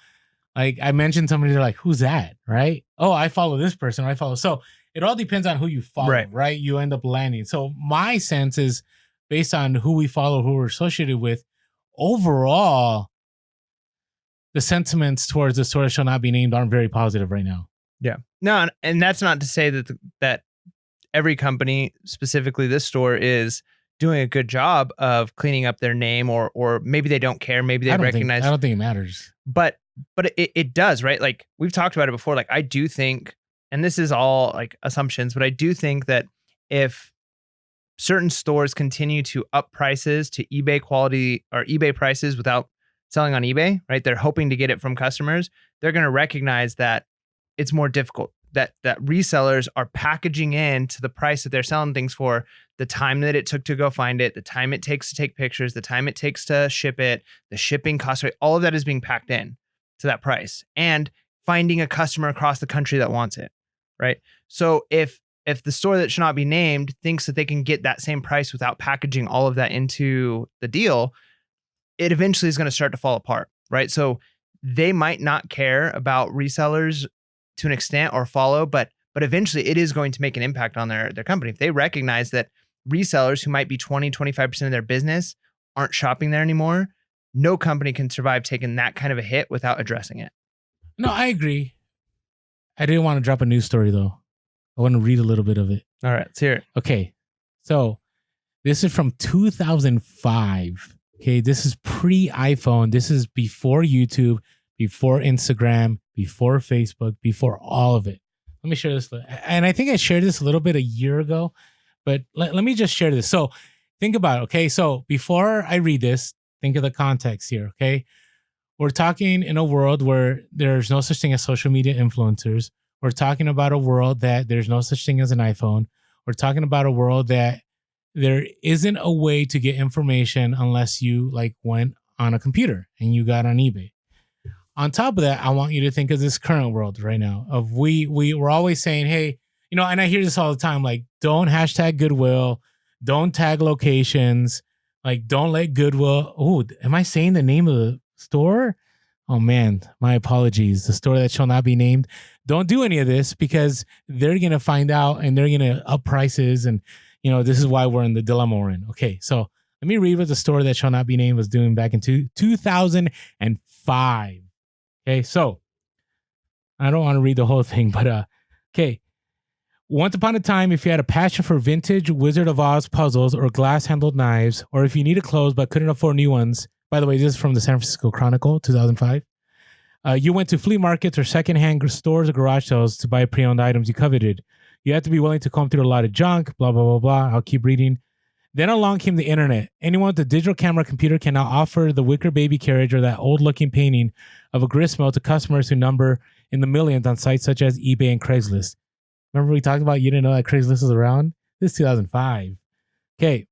like I mentioned somebody, they're like, who's that? Right? Oh, I follow this person. Or I follow. So it all depends on who you follow, right? You end up landing. So my sense is based on who we follow, who we're associated with, overall, the sentiments towards the store that shall not be named aren't very positive right now. Yeah. No, and that's not to say that every company, specifically this store, is doing a good job of cleaning up their name, or maybe they don't care, maybe they recognize. I don't think it matters. But it does, right? Like we've talked about it before. Like I do think, and this is all like assumptions, but I do think that if certain stores continue to up prices to eBay quality or eBay prices without selling on eBay, right? They're hoping to get it from customers. They're going to recognize that it's more difficult, that resellers are packaging in to the price that they're selling things for, the time that it took to go find it, the time it takes to take pictures, the time it takes to ship it, the shipping cost, right? All of that is being packed in to that price, and finding a customer across the country that wants it, right? So if the store that should not be named thinks that they can get that same price without packaging all of that into the deal, it eventually is going to start to fall apart, right? So they might not care about resellers to an extent or follow, but eventually it is going to make an impact on their company. If they recognize that resellers who might be 20, 25% of their business aren't shopping there anymore, no company can survive taking that kind of a hit without addressing it. No, I agree. I didn't want to drop a news story though. I want to read a little bit of it. All right, let's hear it. Okay. So this is from 2005. Okay. This is pre-iPhone. This is before YouTube, before Instagram, before Facebook, before all of it. Let me share this. And I think I shared this a little bit a year ago, but let me just share this. So think about it. Okay. So before I read this, think of the context here. Okay. We're talking in a world where there's no such thing as social media influencers. We're talking about a world that there's no such thing as an iPhone. We're talking about a world that there isn't a way to get information unless you like went on a computer and you got on eBay. On top of that, I want you to think of this current world right now of we're always saying, hey, you know, and I hear this all the time, like don't hashtag Goodwill, don't tag locations, like don't let Goodwill. Oh, am I saying the name of the store? Oh man, my apologies. The store that shall not be named. Don't do any of this because they're going to find out and they're going to up prices. And, you know, this is why we're in the dilemma we're in. Okay, so let me read what the store that shall not be named was doing back in 2005. Okay, so I don't want to read the whole thing, but okay. Once upon a time, if you had a passion for vintage Wizard of Oz puzzles or glass-handled knives, or if you needed clothes but couldn't afford new ones, by the way, this is from the San Francisco Chronicle, 2005. You went to flea markets or secondhand stores or garage sales to buy pre-owned items you coveted. You had to be willing to comb through a lot of junk, blah, blah, blah, blah. I'll keep reading. Then along came the internet. Anyone with a digital camera computer can now offer the wicker baby carriage or that old-looking painting of a gristmill to customers who number in the millions on sites such as eBay and Craigslist. Remember we talked about you didn't know that Craigslist was around? This is 2005. Okay.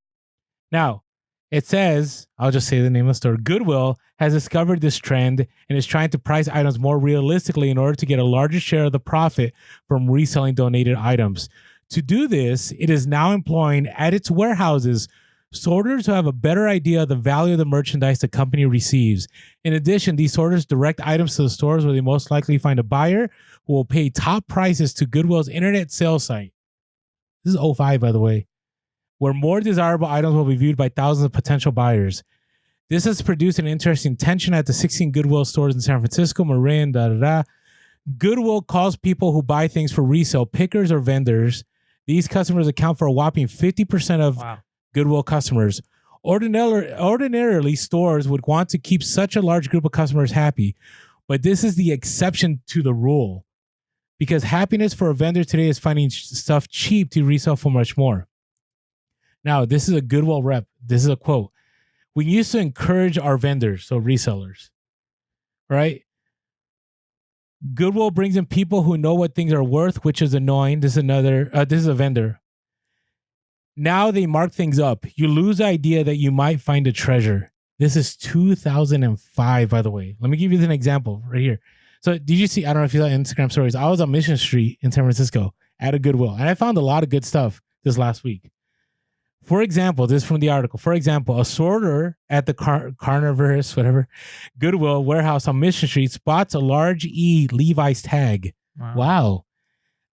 Now, it says, I'll just say the name of the store, Goodwill has discovered this trend and is trying to price items more realistically in order to get a larger share of the profit from reselling donated items. To do this, it is now employing at its warehouses sorters who have a better idea of the value of the merchandise the company receives. In addition, these sorters direct items to the stores where they most likely find a buyer who will pay top prices to Goodwill's internet sales site. This is '05, by the way, where more desirable items will be viewed by thousands of potential buyers. This has produced an interesting tension at the 16 Goodwill stores in San Francisco, Marin, Goodwill calls people who buy things for resale pickers or vendors. These customers account for a whopping 50% of Goodwill customers. Ordinarily, stores would want to keep such a large group of customers happy, but this is the exception to the rule because happiness for a vendor today is finding stuff cheap to resell for much more. Now, this is a Goodwill rep. This is a quote. We used to encourage our vendors, so resellers, right? Goodwill brings in people who know what things are worth, which is annoying. This is a vendor. Now they mark things up. You lose the idea that you might find a treasure. This is 2005, by the way. Let me give you an example right here. So did you see, I don't know if you saw Instagram stories. I was on Mission Street in San Francisco at a Goodwill, and I found a lot of good stuff this last week. For example, this is from the article. For example, a sorter at the Carnivorous, whatever, Goodwill warehouse on Mission Street spots a large E Levi's tag. Wow.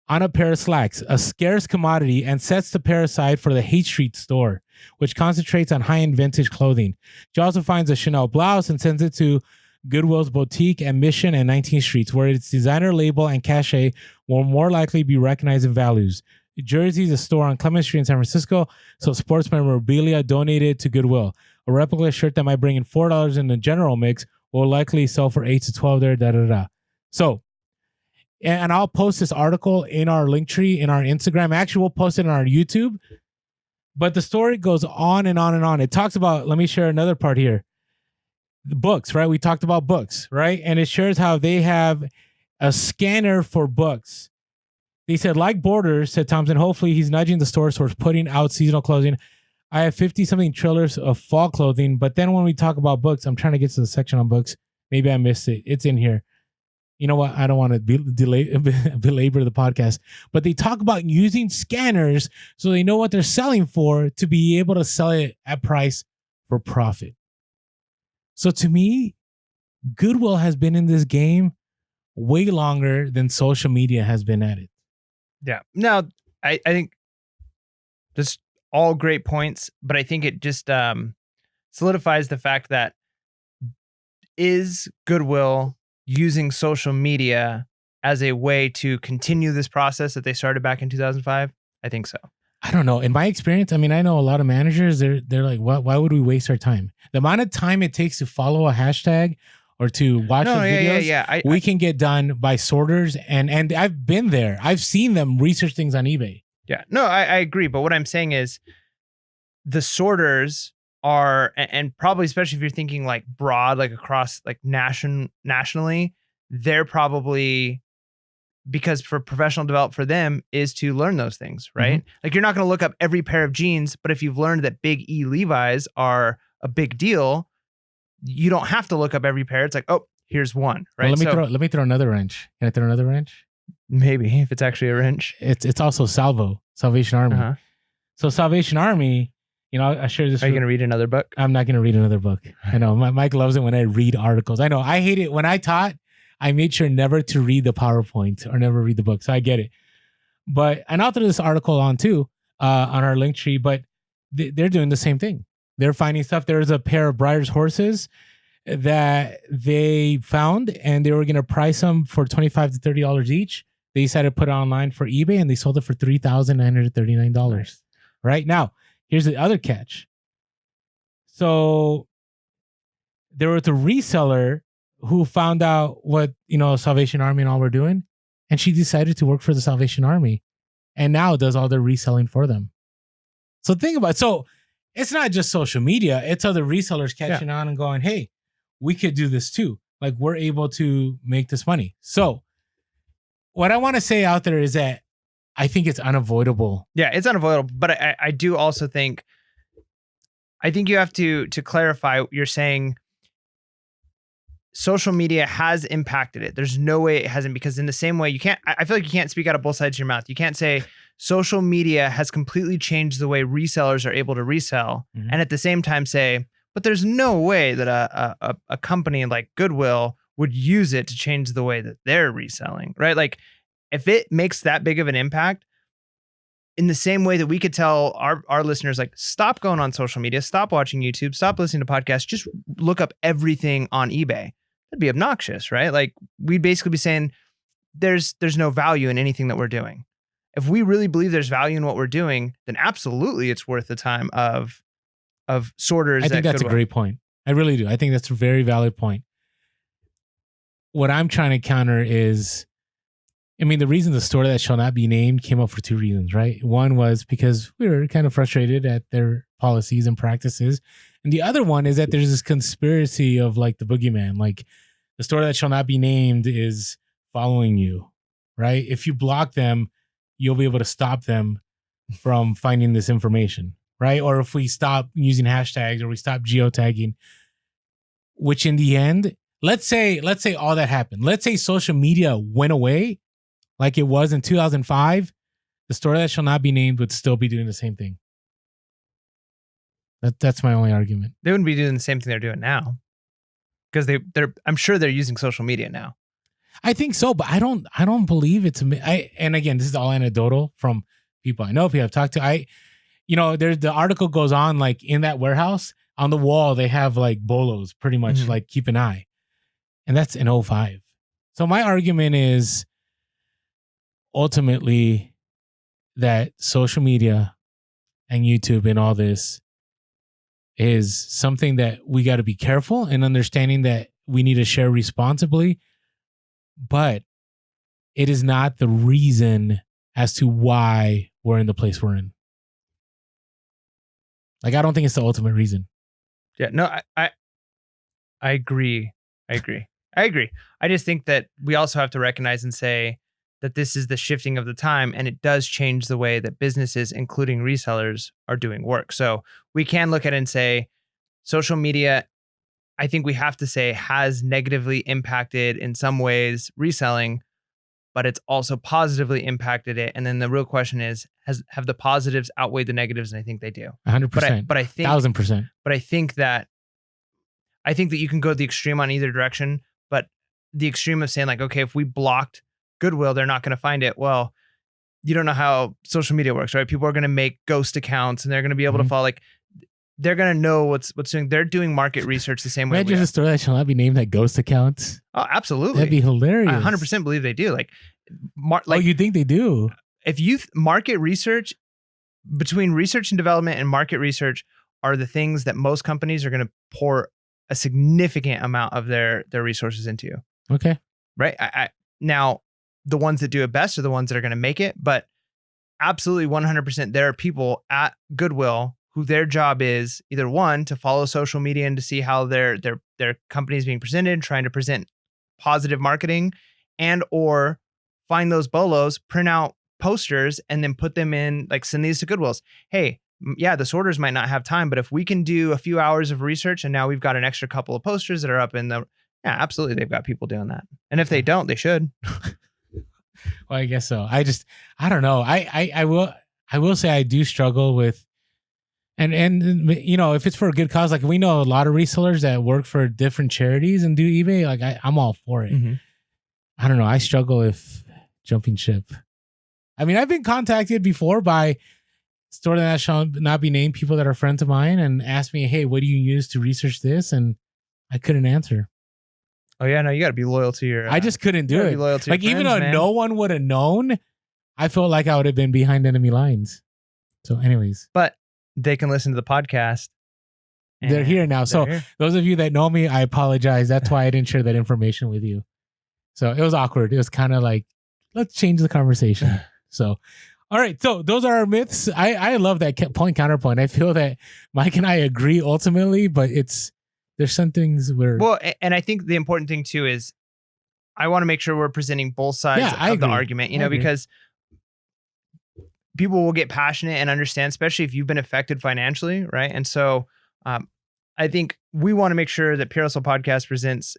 On a pair of slacks, a scarce commodity, and sets the pair aside for the Haight Street store, which concentrates on high-end vintage clothing. She also finds a Chanel blouse and sends it to Goodwill's boutique at Mission and 19th Streets, where its designer label and cachet will more likely be recognized in values. Jersey's a store on Clement Street in San Francisco, so sports memorabilia donated to Goodwill. A replica shirt that might bring in $4 in the general mix will likely sell for $8 to $12 there, da-da-da. So, and I'll post this article in our link tree, in our Instagram. Actually, we'll post it on our YouTube. But the story goes on and on and on. It talks about, let me share another part here. The books, right? We talked about books, right? And it shares how they have a scanner for books. They said, like Borders, said Thompson, hopefully he's nudging the store towards putting out seasonal clothing. I have 50-something trailers of fall clothing, but then when we talk about books, I'm trying to get to the section on books. Maybe I missed it. It's in here. You know what? I don't want to belabor the podcast, but they talk about using scanners so they know what they're selling for to be able to sell it at price for profit. So to me, Goodwill has been in this game way longer than social media has been at it. Yeah. Now, I think just all great points, but I think it just solidifies the fact that is Goodwill using social media as a way to continue this process that they started back in 2005? I think so. I don't know. In my experience, I mean, I know a lot of managers, they're like, why would we waste our time? The amount of time it takes to follow a hashtag or to watch the videos, we can get done by sorters. And I've been there. I've seen them research things on eBay. Yeah, no, I agree. But what I'm saying is the sorters are, and probably especially if you're thinking like broad, like across like nationally, they're probably, because for professional development for them is to learn those things, right? Mm-hmm. Like you're not going to look up every pair of jeans, but if you've learned that big E Levi's are a big deal, you don't have to look up every pair. It's like, oh, here's one, right? Well, let me throw another wrench. Can I throw another wrench? Maybe, if it's actually a wrench. It's also Salvation Army. Uh-huh. So Salvation Army, you know, I share this. Are you going to read another book? I'm not going to read another book. I know. Mike loves it when I read articles. I know. I hate it. When I taught, I made sure never to read the PowerPoint or never read the book. So I get it. But, and I'll throw this article on too, on our link tree, but they're doing the same thing. They're finding stuff. There's a pair of Briar's horses that they found, and they were going to price them for $25 to $30 each. They decided to put it online for eBay, and they sold it for $3,939. Nice. Right now, here's the other catch. So there was a reseller who found out what, you know, Salvation Army and all were doing, and she decided to work for the Salvation Army, and now does all their reselling for them. So think about it. So it's not just social media. It's other resellers catching on and going, hey, we could do this too. Like, we're able to make this money. So what I want to say out there is that I think it's unavoidable. Yeah, it's unavoidable. But I do also think, you have to clarify, you're saying social media has impacted it. There's no way it hasn't, because in the same way I feel like you can't speak out of both sides of your mouth. You can't say social media has completely changed the way resellers are able to resell, and at the same time say, but there's no way that a company like Goodwill would use it to change the way that they're reselling, right? Like, if it makes that big of an impact, in the same way that we could tell our listeners, like, stop going on social media, stop watching YouTube, stop listening to podcasts, just look up everything on eBay. That'd be obnoxious, right? Like, we'd basically be saying there's no value in anything that we're doing. If we really believe there's value in what we're doing, then absolutely it's worth the time of sorters. I think that's a great point. I really do. I think that's a very valid point. What I'm trying to counter is, I mean, the reason the store that shall not be named came up for two reasons, right? One was because we were kind of frustrated at their policies and practices. And the other one is that there's this conspiracy of like the boogeyman, like the store that shall not be named is following you, right? If you block them, you'll be able to stop them from finding this information, right? Or if we stop using hashtags or we stop geotagging, which in the end, let's say all that happened. Let's say social media went away like it was in 2005. The store that shall not be named would still be doing the same thing. That's my only argument. They wouldn't be doing the same thing they're doing now, because they're. I'm sure they're using social media now. I think so, but I don't believe it's. And again, this is all anecdotal from people I know, people I've talked to. There's the article goes on like in that warehouse on the wall they have like bolos, pretty much like keep an eye, and that's in 2005. So my argument is ultimately that social media and YouTube and all this is something that we got to be careful and understanding that we need to share responsibly, but it is not the reason as to why we're in the place we're in. Like, I don't think it's the ultimate reason. Yeah, no, I agree. I just think that we also have to recognize and say that this is the shifting of the time, and it does change the way that businesses, including resellers, are doing work. So we can look at it and say, social media, I think we have to say, has negatively impacted in some ways reselling, but it's also positively impacted it. And then the real question is, have the positives outweighed the negatives? And I think they do. 100%. But I think 1,000%. But I think that you can go the extreme on either direction. But the extreme of saying like, okay, if we blocked Goodwill, they're not going to find it. Well, you don't know how social media works, right? People are going to make ghost accounts, and they're going to be able to follow. Like, they're going to know what's doing. They're doing market research the same way. Imagine a store that shall not be named that ghost accounts. Oh, absolutely. That'd be hilarious. I 100% believe they do. You think they do? If you market research, between research and development and market research are the things that most companies are going to pour a significant amount of their resources into. Okay. Right. Now, the ones that do it best are the ones that are going to make it, but absolutely 100%, there are people at Goodwill who their job is either one, to follow social media and to see how their company is being presented, trying to present positive marketing, and or find those bolos, print out posters, and then put them in, like, send these to Goodwills. Hey, yeah, the sorters might not have time, but if we can do a few hours of research and now we've got an extra couple of posters that are up in the, yeah, absolutely, they've got people doing that. And if they don't, they should. Well, I guess so. I don't know. I will say I do struggle with, and if it's for a good cause, like we know a lot of resellers that work for different charities and do eBay. Like I'm all for it. Mm-hmm. I don't know. I struggle with jumping ship. I mean, I've been contacted before by store that shall not be named people that are friends of mine and asked me, hey, what do you use to research this? And I couldn't answer. Oh yeah, no, you got to be loyal to your. I just couldn't do it. Like, even though no one would have known, I felt like I would have been behind enemy lines. So, anyways, but they can listen to the podcast. They're here now. So, those of you that know me, I apologize. That's why I didn't share that information with you. So it was awkward. It was kind of like, let's change the conversation. So, all right. So those are our myths. I love that point counterpoint. I feel that Mike and I agree ultimately, but there's some things where... Well, and I think the important thing too is I want to make sure we're presenting both sides of the argument, because people will get passionate and understand, especially if you've been affected financially, right? And so I think we want to make sure that Pure Hustle Podcast presents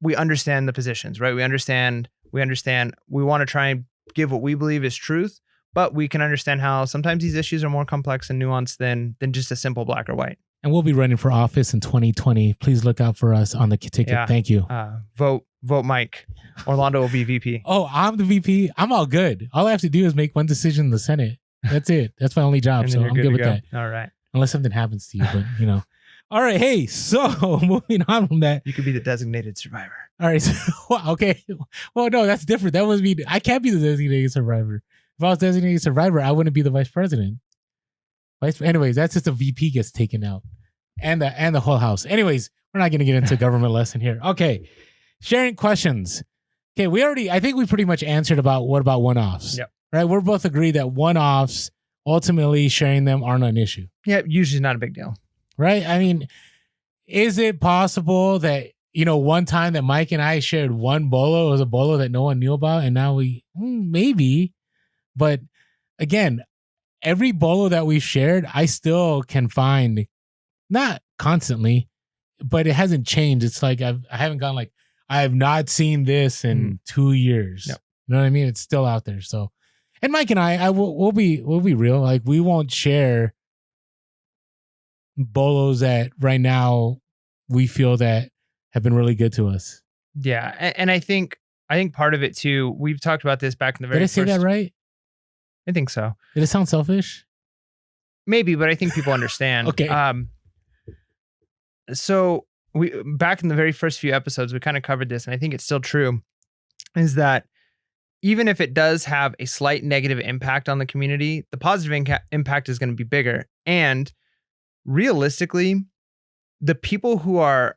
we understand the positions, right? We understand, we want to try and give what we believe is truth, but we can understand how sometimes these issues are more complex and nuanced than just a simple black or white. And we'll be running for office in 2020. Please look out for us on the ticket. Yeah. Thank you. Vote Mike. Orlando will be VP. Oh, I'm the VP. I'm all good. All I have to do is make one decision in the Senate. That's it. That's my only job. So I'm good with that. All right. Unless something happens to you, but All right. Hey, so moving on from that. You could be the designated survivor. All right. So, okay. Well, no, that's different. That was me. I can't be the designated survivor. If I was designated survivor, I wouldn't be the vice president. Anyways, that's just a VP gets taken out, and the whole house. Anyways, we're not going to get into government lesson here. Okay, sharing questions. Okay, I think we pretty much answered about one-offs. Yep. Right, we're both agreed that one-offs, ultimately sharing them aren't an issue. Yeah, usually not a big deal. Right. I mean, is it possible that one time that Mike and I shared one bolo, it was a bolo that no one knew about, and now we maybe. But again, every bolo that we've shared, I still can find, not constantly, but it hasn't changed. It's like I haven't gone like, I have not seen this in 2 years. Yep. You know what I mean? It's still out there. So, and Mike and we'll be real. Like, we won't share bolos that right now we feel that have been really good to us. Yeah, and I think part of it too. We've talked about this back in the very. Did I say that right? I think so. Did it sound selfish? Maybe, but I think people understand. Okay. So we back in the very first few episodes, we kind of covered this, and I think it's still true, is that even if it does have a slight negative impact on the community, the positive impact is going to be bigger. And realistically, the people who are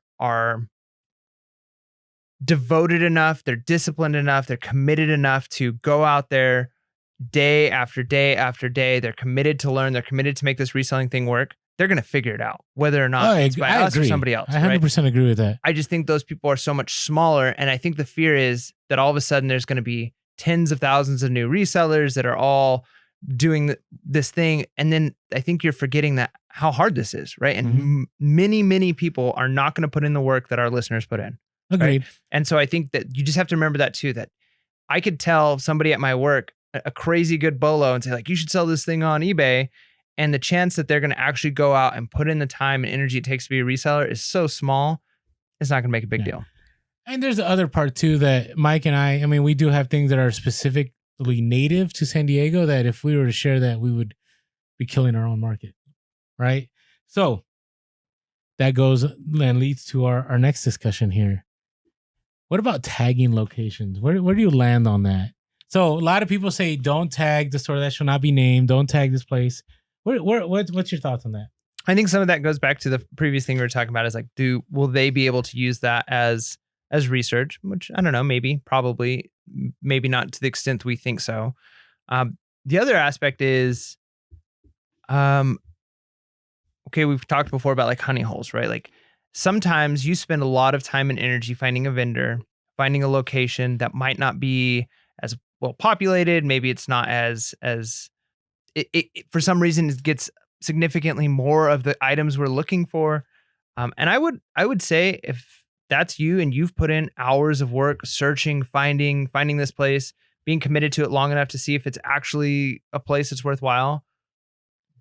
devoted enough, they're disciplined enough, they're committed enough to go out there day after day after day, they're committed to learn, they're committed to make this reselling thing work, they're going to figure it out, whether or not it's by us or somebody else. I 100% agree with that. I just think those people are so much smaller. And I think the fear is that all of a sudden there's going to be tens of thousands of new resellers that are all doing this thing. And then I think you're forgetting that how hard this is, right? And many, many people are not going to put in the work that our listeners put in. Agreed. Right? And so I think that you just have to remember that too, that I could tell somebody at my work a crazy good bolo and say like, you should sell this thing on eBay. And the chance that they're going to actually go out and put in the time and energy it takes to be a reseller is so small, it's not going to make a big deal. And there's the other part too that Mike and I mean, we do have things that are specifically native to San Diego that if we were to share that, we would be killing our own market, right? So that goes and leads to our next discussion here. What about tagging locations? Where do you land on that? So a lot of people say, don't tag the store that shall not be named. Don't tag this place. What's your thoughts on that? I think some of that goes back to the previous thing we were talking about is like, will they be able to use that as research? Which I don't know, maybe, probably, maybe not to the extent we think so. The other aspect is, okay, we've talked before about like honey holes, right? Like sometimes you spend a lot of time and energy finding a vendor, finding a location that might not be as well populated. Maybe it's not as it for some reason it gets significantly more of the items we're looking for. And I would say if that's you and you've put in hours of work searching, finding this place, being committed to it long enough to see if it's actually a place that's worthwhile,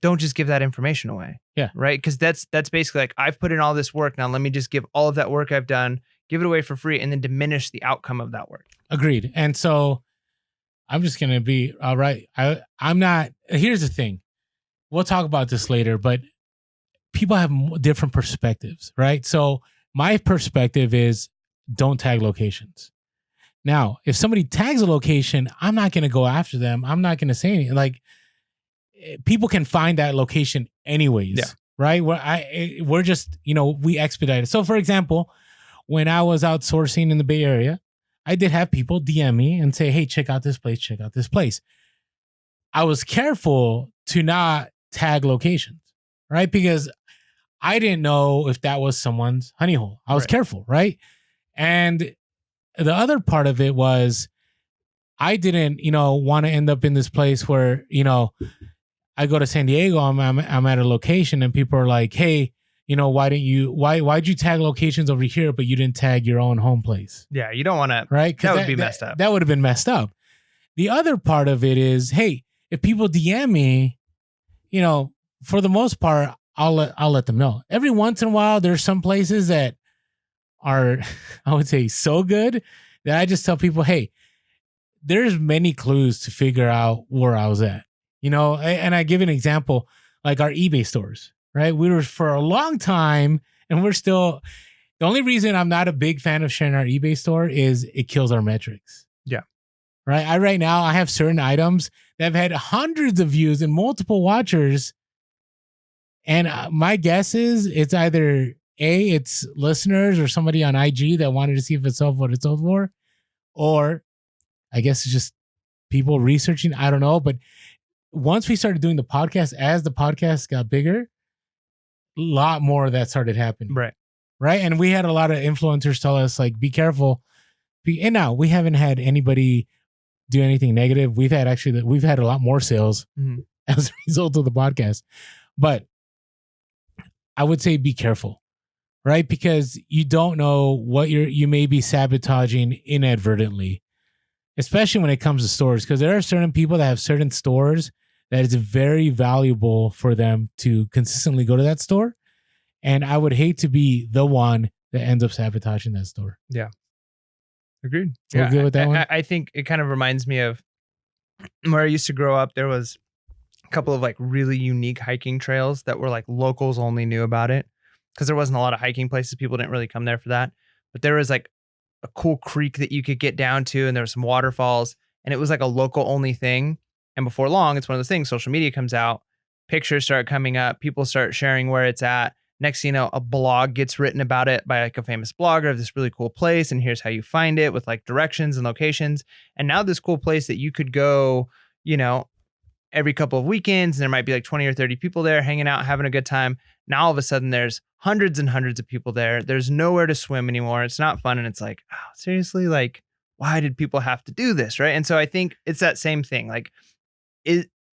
don't just give that information away. Yeah. Right. Because that's basically like, I've put in all this work. Now let me just give all of that work I've done, give it away for free, and then diminish the outcome of that work. Agreed. And so I'm just going to be all right. I'm not. Here's the thing. We'll talk about this later, but people have different perspectives, right? So my perspective is don't tag locations. Now, if somebody tags a location, I'm not going to go after them. I'm not going to say anything. Like, people can find that location anyways, right? We're just, we expedite it. So for example, when I was outsourcing in the Bay Area, I did have people DM me and say, hey, check out this place, check out this place. I was careful to not tag locations, right? Because I didn't know if that was someone's honey hole. I was careful, right? And the other part of it was I didn't, want to end up in this place where, I go to San Diego, I'm at a location and people are like, hey, why'd you tag locations over here, but you didn't tag your own home place? Yeah, you don't want to, right? That would be messed up. That would have been messed up. The other part of it is, hey, if people DM me, for the most part, I'll let them know. Every once in a while, there's some places that are, I would say, so good that I just tell people, hey, there's many clues to figure out where I was at. And I give an example, like our eBay stores, right? We were for a long time, and we're still, the only reason I'm not a big fan of sharing our eBay store is it kills our metrics. Yeah. Right. Right now I have certain items that have had hundreds of views and multiple watchers. And my guess is it's either it's listeners or somebody on IG that wanted to see if it sold what it sold for, or I guess it's just people researching. I don't know. But once we started doing the podcast, as the podcast got bigger, a lot more of that started happening. Right. right? And we had a lot of influencers tell us like, be careful. And now we haven't had anybody do anything negative. We've had a lot more sales as a result of the podcast. But I would say be careful, right? Because you don't know what you may be sabotaging inadvertently, especially when it comes to stores. Because there are certain people that have certain stores that it's very valuable for them to consistently go to that store. And I would hate to be the one that ends up sabotaging that store. Yeah. Agreed. We're good with that one? I think it kind of reminds me of where I used to grow up. There was a couple of like really unique hiking trails that were like locals only knew about it because there wasn't a lot of hiking places. People didn't really come there for that. But there was like a cool creek that you could get down to, and there were some waterfalls, and it was like a local only thing. And before long, it's one of those things, social media comes out, pictures start coming up, people start sharing where it's at. Next thing you know, a blog gets written about it by like a famous blogger of this really cool place. And here's how you find it with like directions and locations. And now this cool place that you could go, every couple of weekends, and there might be like 20 or 30 people there hanging out, having a good time. Now all of a sudden there's hundreds and hundreds of people there. There's nowhere to swim anymore. It's not fun. And it's like, oh, seriously, like, why did people have to do this? Right. And so I think it's that same thing. Like,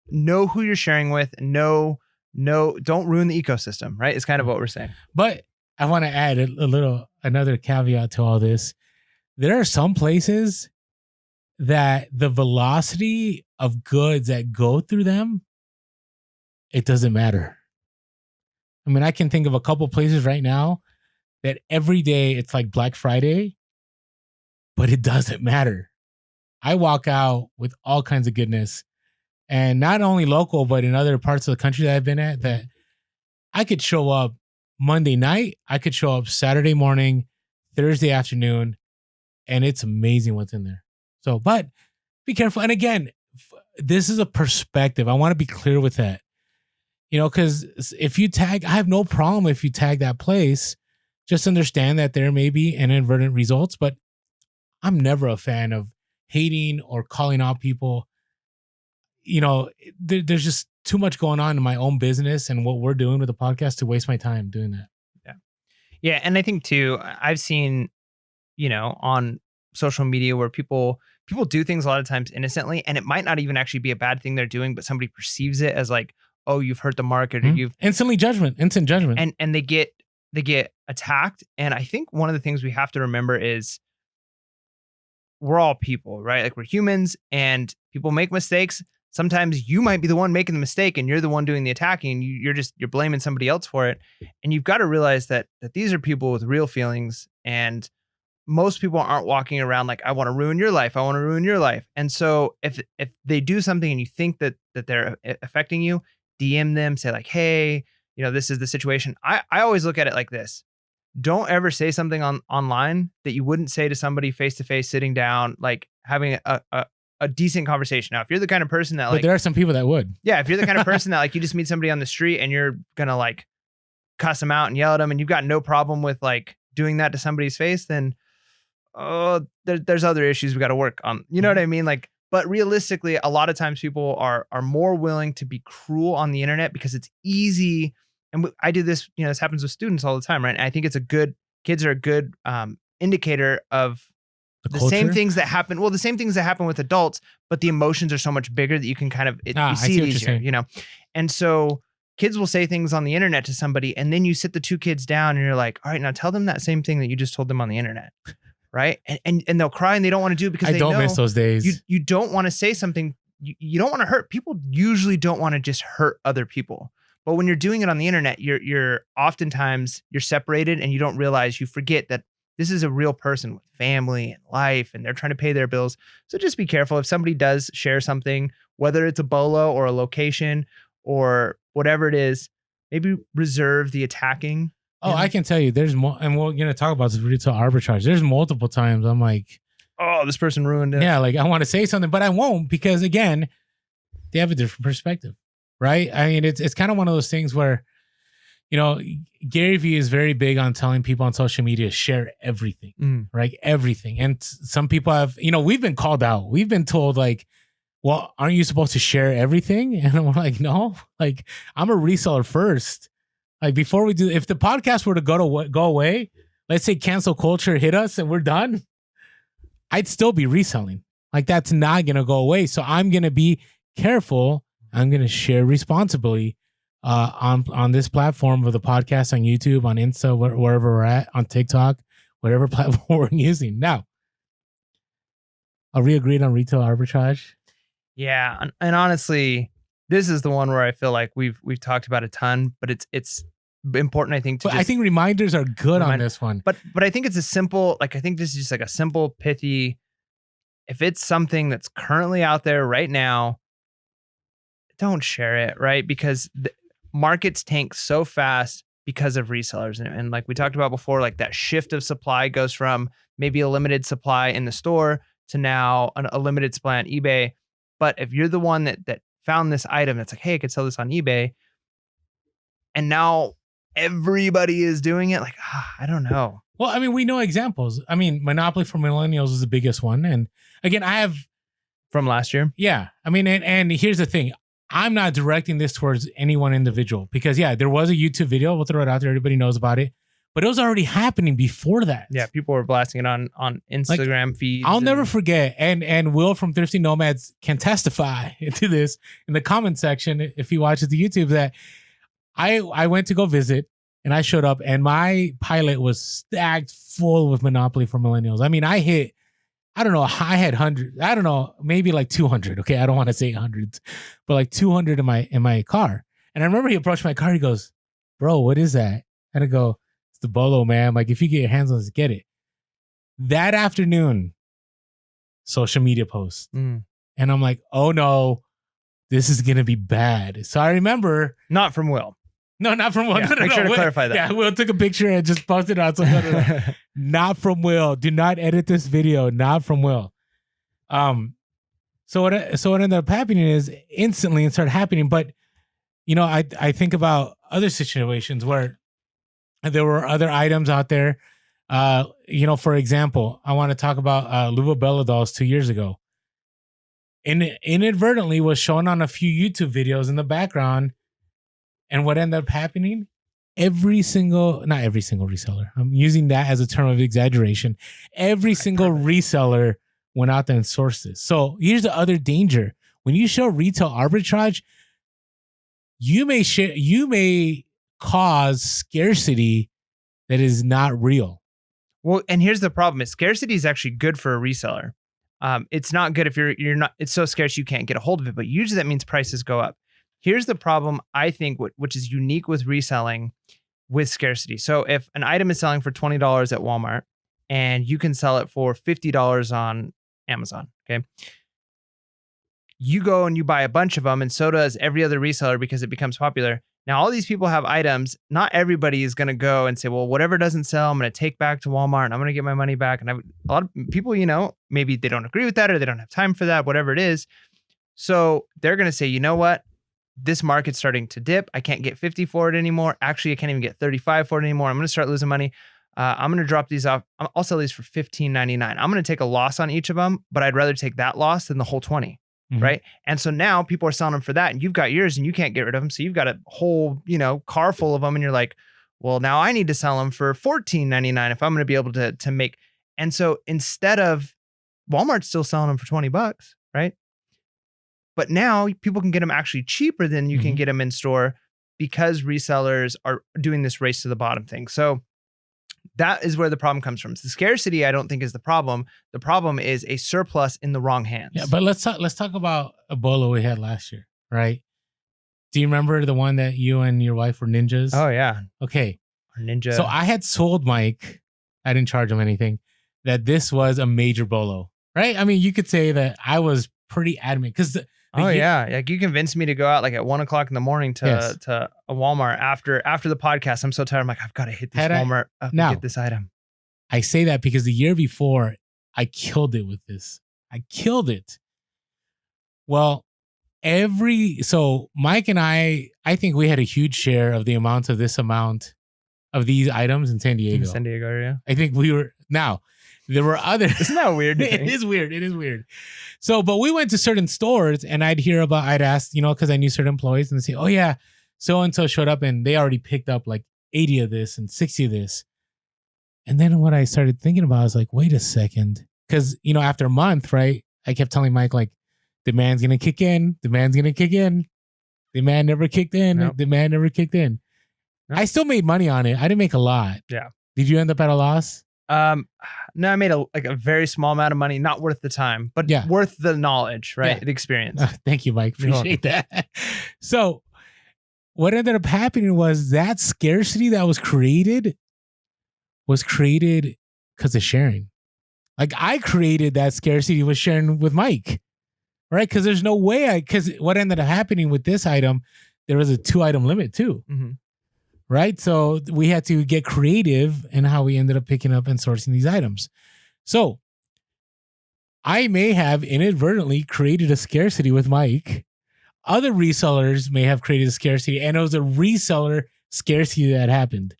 know who you're sharing with. No, don't ruin the ecosystem, right? It's kind of what we're saying. But I want to add another caveat to all this. There are some places that the velocity of goods that go through them, it doesn't matter. I mean, I can think of a couple places right now that every day it's like Black Friday, but it doesn't matter. I walk out with all kinds of goodness. And not only local, but in other parts of the country that I've been at, that I could show up Monday night, I could show up Saturday morning, Thursday afternoon, and it's amazing what's in there. So, but be careful. And again, this is a perspective. I want to be clear with that. Because if you tag, I have no problem if you tag that place. Just understand that there may be inadvertent results, but I'm never a fan of hating or calling out people. There's just too much going on in my own business and what we're doing with the podcast to waste my time doing that. Yeah. Yeah. And I think too, I've seen, on social media where people do things a lot of times innocently, and it might not even actually be a bad thing they're doing, but somebody perceives it as like, oh, you've hurt the market or you've instant judgment. And they get attacked. And I think one of the things we have to remember is we're all people, right? Like, we're humans and people make mistakes. Sometimes you might be the one making the mistake and you're the one doing the attacking. You're blaming somebody else for it. And you've got to realize that these are people with real feelings, and most people aren't walking around like, I want to ruin your life. I want to ruin your life. And so if they do something and you think that they're affecting you, DM them, say like, hey, this is the situation. I always look at it like this. Don't ever say something online that you wouldn't say to somebody face to face, sitting down, like having a decent conversation. Now, if you're the kind of person that, like, but there are some people that would. Yeah, if you're the kind of person that, like, you just meet somebody on the street and you're gonna like cuss them out and yell at them, and you've got no problem with like doing that to somebody's face, then there's other issues we got to work on. You know what I mean? Like, but realistically, a lot of times people are more willing to be cruel on the internet because it's easy. And I do this, this happens with students all the time, right? And I think kids are a good indicator of the same things that happen. Well, the same things that happen with adults, but the emotions are so much bigger that you can kind of, you see it easier, And so kids will say things on the internet to somebody, and then you sit the two kids down and you're like, all right, now tell them that same thing that you just told them on the internet. Right. And they'll cry and they don't want to do it because I don't miss those days. You don't want to say something. You don't want to hurt people. Usually don't want to just hurt other people. But when you're doing it on the internet, you're oftentimes you're separated and you don't realize, you forget that this is a real person with family and life, and they're trying to pay their bills. So just be careful. If somebody does share something, whether it's a bolo or a location or whatever it is, maybe reserve the attacking. Oh, I can tell you there's more, and we're going to talk about this retail arbitrage. There's multiple times I'm like, oh, this person ruined it. Yeah, like I want to say something, but I won't, because again, they have a different perspective, right? I mean, it's kind of one of those things where, Gary Vee is very big on telling people on social media, share everything, right? Everything. And some people have, we've been called out. We've been told like, well, aren't you supposed to share everything? And we're like, no, like I'm a reseller first. Like before we do, if the podcast were to go away, let's say cancel culture hit us and we're done, I'd still be reselling. Like that's not going to go away. So I'm going to be careful. I'm going to share responsibly on this platform of the podcast, on YouTube, on Insta, wherever we're at, on TikTok, whatever platform we're using. Now, are we agreed on retail arbitrage? Yeah. And honestly, this is the one where I feel like we've talked about a ton, but it's important, I think, I think reminders are good on this one. But I think it's a simple, like, I think this is just like a simple, pithy, if it's something that's currently out there right now, don't share it, right? Because the markets tank so fast because of resellers. And like we talked about before, like that shift of supply goes from maybe a limited supply in the store to now a limited supply on eBay. But if you're the one that found this item that's like, hey, I could sell this on eBay, and now everybody is doing it, like, I don't know. Well, I mean, we know examples. I mean, Monopoly for Millennials is the biggest one. And again, I have... From last year? Yeah. I mean, and here's the thing. I'm not directing this towards any one individual because, yeah, there was a YouTube video. We'll throw it out there. Everybody knows about it. But it was already happening before that. Yeah, people were blasting it on Instagram feeds. I'll never forget. And Will from Thrifty Nomads can testify to this in the comment section if he watches the YouTube, that I went to go visit and I showed up and my pilot was stacked full with Monopoly for Millennials. I mean, I had hundreds. I don't know, maybe like 200. Okay, I don't want to say hundreds, but like 200 in my car. And I remember he approached my car. He goes, "Bro, what is that?" And I go, "It's the Bellow, man. Like if you get your hands on this, get it." That afternoon, social media post, and I'm like, "Oh no, this is gonna be bad." So I remember, not from Will. No, not from Will. Yeah, no, make sure to clarify that. Yeah, Will took a picture and just posted it on. So no. Not from Will. Do not edit this video. Not from Will. So what ended up happening is instantly it started happening. But I think about other situations where there were other items out there. For example, I want to talk about Louisville Bellow dolls 2 years ago. Inadvertently was shown on a few YouTube videos in the background. And what ended up happening? Not every single reseller. I'm using that as a term of exaggeration. Every single reseller went out there and sourced this. So here's the other danger. When you show retail arbitrage, you may cause scarcity that is not real. Well, and here's the problem: is scarcity is actually good for a reseller. It's not good if you're not. It's so scarce you can't get a hold of it. But usually that means prices go up. Here's the problem, I think, which is unique with reselling with scarcity. So if an item is selling for $20 at Walmart and you can sell it for $50 on Amazon, okay? You go and you buy a bunch of them, and so does every other reseller because it becomes popular. Now, all these people have items. Not everybody is going to go and say, well, whatever doesn't sell, I'm going to take back to Walmart and I'm going to get my money back. And a lot of people, maybe they don't agree with that or they don't have time for that, whatever it is. So they're going to say, you know what? This market's starting to dip. I can't get 50 for it anymore. Actually, I can't even get 35 for it anymore. I'm going to start losing money. I'm going to drop these off. I'll sell these for $15.99. I'm going to take a loss on each of them, but I'd rather take that loss than the whole 20, right? And so now people are selling them for that, and you've got yours and you can't get rid of them. So you've got a whole, car full of them, and you're like, well, now I need to sell them for $14.99 if I'm going to be able to make. And so instead of Walmart's still selling them for $20, right? But now people can get them actually cheaper than you can get them in store because resellers are doing this race to the bottom thing. So that is where the problem comes from. The scarcity, I don't think, is the problem. The problem is a surplus in the wrong hands. Yeah, but let's talk about a Bellow we had last year, right? Do you remember the one that you and your wife were ninjas? Oh, yeah. Okay. Our ninja. So I had sold Mike, I didn't charge him anything, that this was a major Bellow, right? I mean, you could say that I was pretty adamant because yeah. Like you convinced me to go out like at 1:00 in the morning to a Walmart after the podcast. I'm so tired. I'm like, I've got to hit this Walmart up and get this item. I say that because the year before I killed it with this. I killed it. Well, so Mike and I think we had a huge share of the amount of these items in San Diego. In San Diego area. I think we were now. There were other. Isn't that weird? It is weird. So, but we went to certain stores and I'd ask, because I knew certain employees and they'd say, oh yeah, so-and-so showed up and they already picked up like 80 of this and 60 of this. And then what I started thinking about, I was like, wait a second. Because, after a month, right, I kept telling Mike, like, demand's going to kick in. Demand's going to kick in. Demand never kicked in. Nope. Demand never kicked in. Nope. I still made money on it. I didn't make a lot. Yeah. Did you end up at a loss? No, I made a very small amount of money, not worth the time, but worth the knowledge, right? Yeah. The experience. Thank you, Mike. Appreciate that. So what ended up happening was that scarcity that was created because of sharing. Like I created that scarcity with sharing with Mike, right? Because there's no way because what ended up happening with this item, there was a 2-item limit too. Mm-hmm. Right? So we had to get creative in how we ended up picking up and sourcing these items. So I may have inadvertently created a scarcity with Mike. Other resellers may have created a scarcity, and it was a reseller scarcity that happened.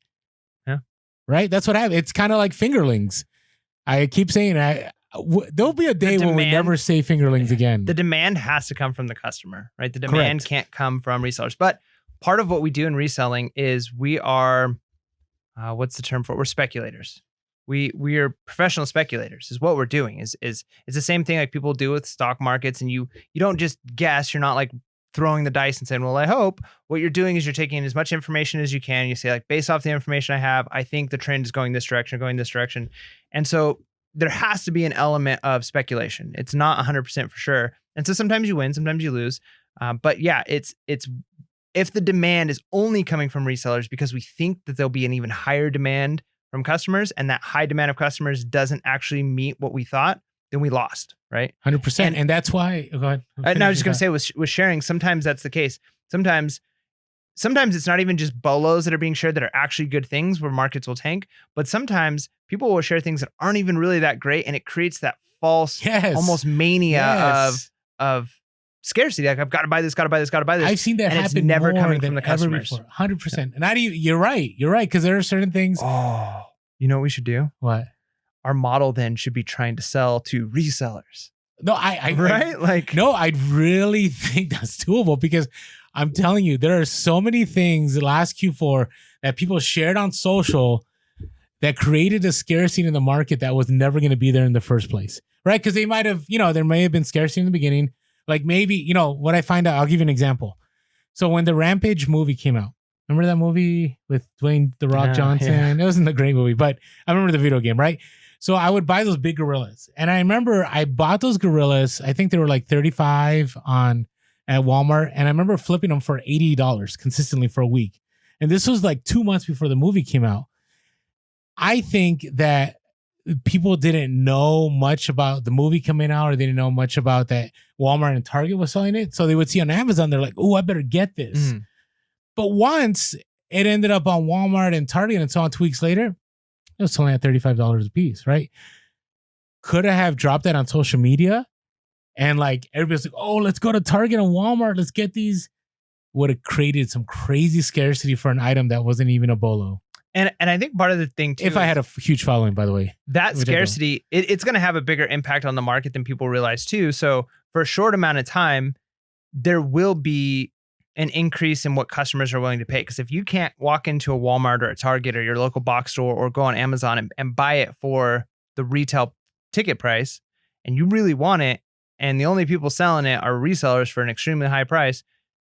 Yeah. Right? That's what happened. It's kind of like fingerlings. I keep saying there'll be a day when we never say fingerlings again. The demand has to come from the customer, right? The demand can't come from resellers. But part of what we do in reselling is we are, what's the term for it? We're speculators. We are professional speculators is what we're doing is it's the same thing like people do with stock markets. And you don't just guess. You're not like throwing the dice and saying, well, I hope. What you're doing is you're taking as much information as you can. You say like, based off the information I have, I think the trend is going this direction. And so there has to be an element of speculation. It's not 100% for sure. And so sometimes you win, sometimes you lose. But yeah, it's if the demand is only coming from resellers because we think that there'll be an even higher demand from customers and that high demand of customers doesn't actually meet what we thought, then we lost, right? 100%. And that's why, go ahead. No, I was just going to say with sharing, sometimes that's the case. Sometimes it's not even just bolos that are being shared that are actually good things where markets will tank, but sometimes people will share things that aren't even really that great. And it creates that false, almost mania of scarcity. Like I've got to buy this. I've seen that happen. It's never coming from the customers. 100%. And you're right. Because there are certain things. Oh, you know what we should do? What? Our model then should be trying to sell to resellers. No, I really think that's doable because I'm telling you, there are so many things last Q4 that people shared on social that created a scarcity in the market that was never going to be there in the first place. Right? Because they might have, there may have been scarcity in the beginning. Like maybe, what I find out, I'll give you an example. So when the Rampage movie came out, remember that movie with Dwayne "The Rock" Johnson? Yeah. It wasn't a great movie, but I remember the video game, right? So I would buy those big gorillas. And I remember I bought those gorillas. I think they were like $35 at Walmart. And I remember flipping them for $80 consistently for a week. And this was like 2 months before the movie came out. I think that people didn't know much about the movie coming out, or they didn't know much about that Walmart and Target was selling it. So they would see on Amazon, they're like, oh, I better get this. Mm. But once it ended up on Walmart and Target and so on 2 weeks later, it was selling at $35 a piece, right? Could I have dropped that on social media? And like everybody's like, oh, let's go to Target and Walmart. Let's get these. Would have created some crazy scarcity for an item that wasn't even a bolo. And I think part of the thing too, if I had a huge following, by the way, that scarcity, it's going to have a bigger impact on the market than people realize too. So for a short amount of time, there will be an increase in what customers are willing to pay. Because if you can't walk into a Walmart or a Target or your local box store or go on Amazon and buy it for the retail ticket price, and you really want it, and the only people selling it are resellers for an extremely high price,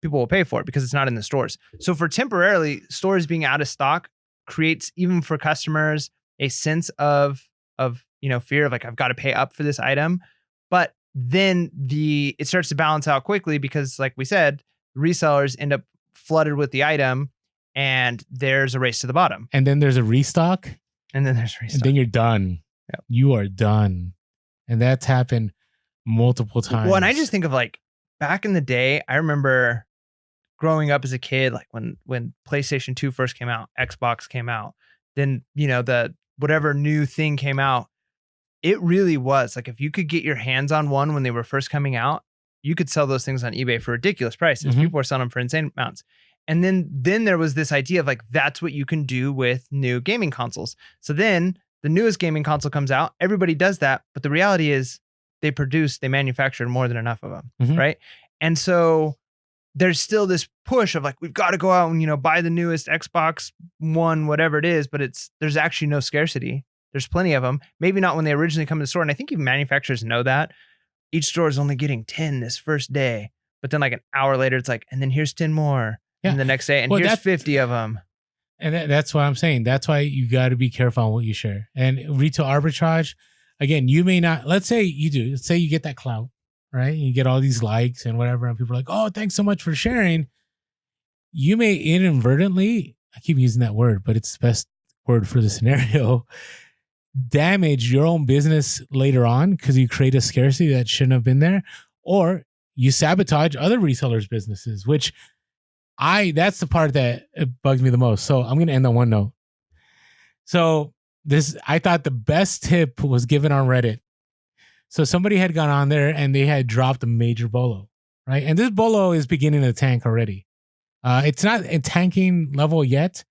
people will pay for it because it's not in the stores. So for temporarily, stores being out of stock creates, even for customers, a sense of fear of like, I've got to pay up for this item. But then it starts to balance out quickly because, like we said, resellers end up flooded with the item and there's a race to the bottom. And then there's a restock. And then there's restock. And then you're done. Yep. You are done. And that's happened multiple times. Well, and I just think of like back in the day, I remember growing up as a kid, like when PlayStation 2 first came out, Xbox came out, then, the whatever new thing came out, it really was like, if you could get your hands on one when they were first coming out, you could sell those things on eBay for ridiculous prices. Mm-hmm. People were selling them for insane amounts. And then there was this idea of like, that's what you can do with new gaming consoles. So then the newest gaming console comes out, everybody does that. But the reality is they manufactured more than enough of them. Mm-hmm. Right. And so there's still this push of like, we've got to go out and, buy the newest Xbox One, whatever it is, but there's actually no scarcity. There's plenty of them. Maybe not when they originally come to the store. And I think even manufacturers know that. Each store is only getting 10 this first day. But then like an hour later, it's like, and then here's 10 more. Yeah. And the next day, and here's 50 of them. And that's what I'm saying. That's why you got to be careful on what you share. And retail arbitrage, again, you may not, let's say you do. Let's say you get that clout, right? You get all these likes and whatever. And people are like, oh, thanks so much for sharing. You may inadvertently, I keep using that word, but it's the best word for the scenario, damage your own business later on because you create a scarcity that shouldn't have been there. Or you sabotage other resellers' businesses, which that's the part that bugs me the most. So I'm going to end on one note. So I thought the best tip was given on Reddit. So somebody had gone on there and they had dropped a major bolo, right? And this bolo is beginning to tank already. It's not a tanking level yet,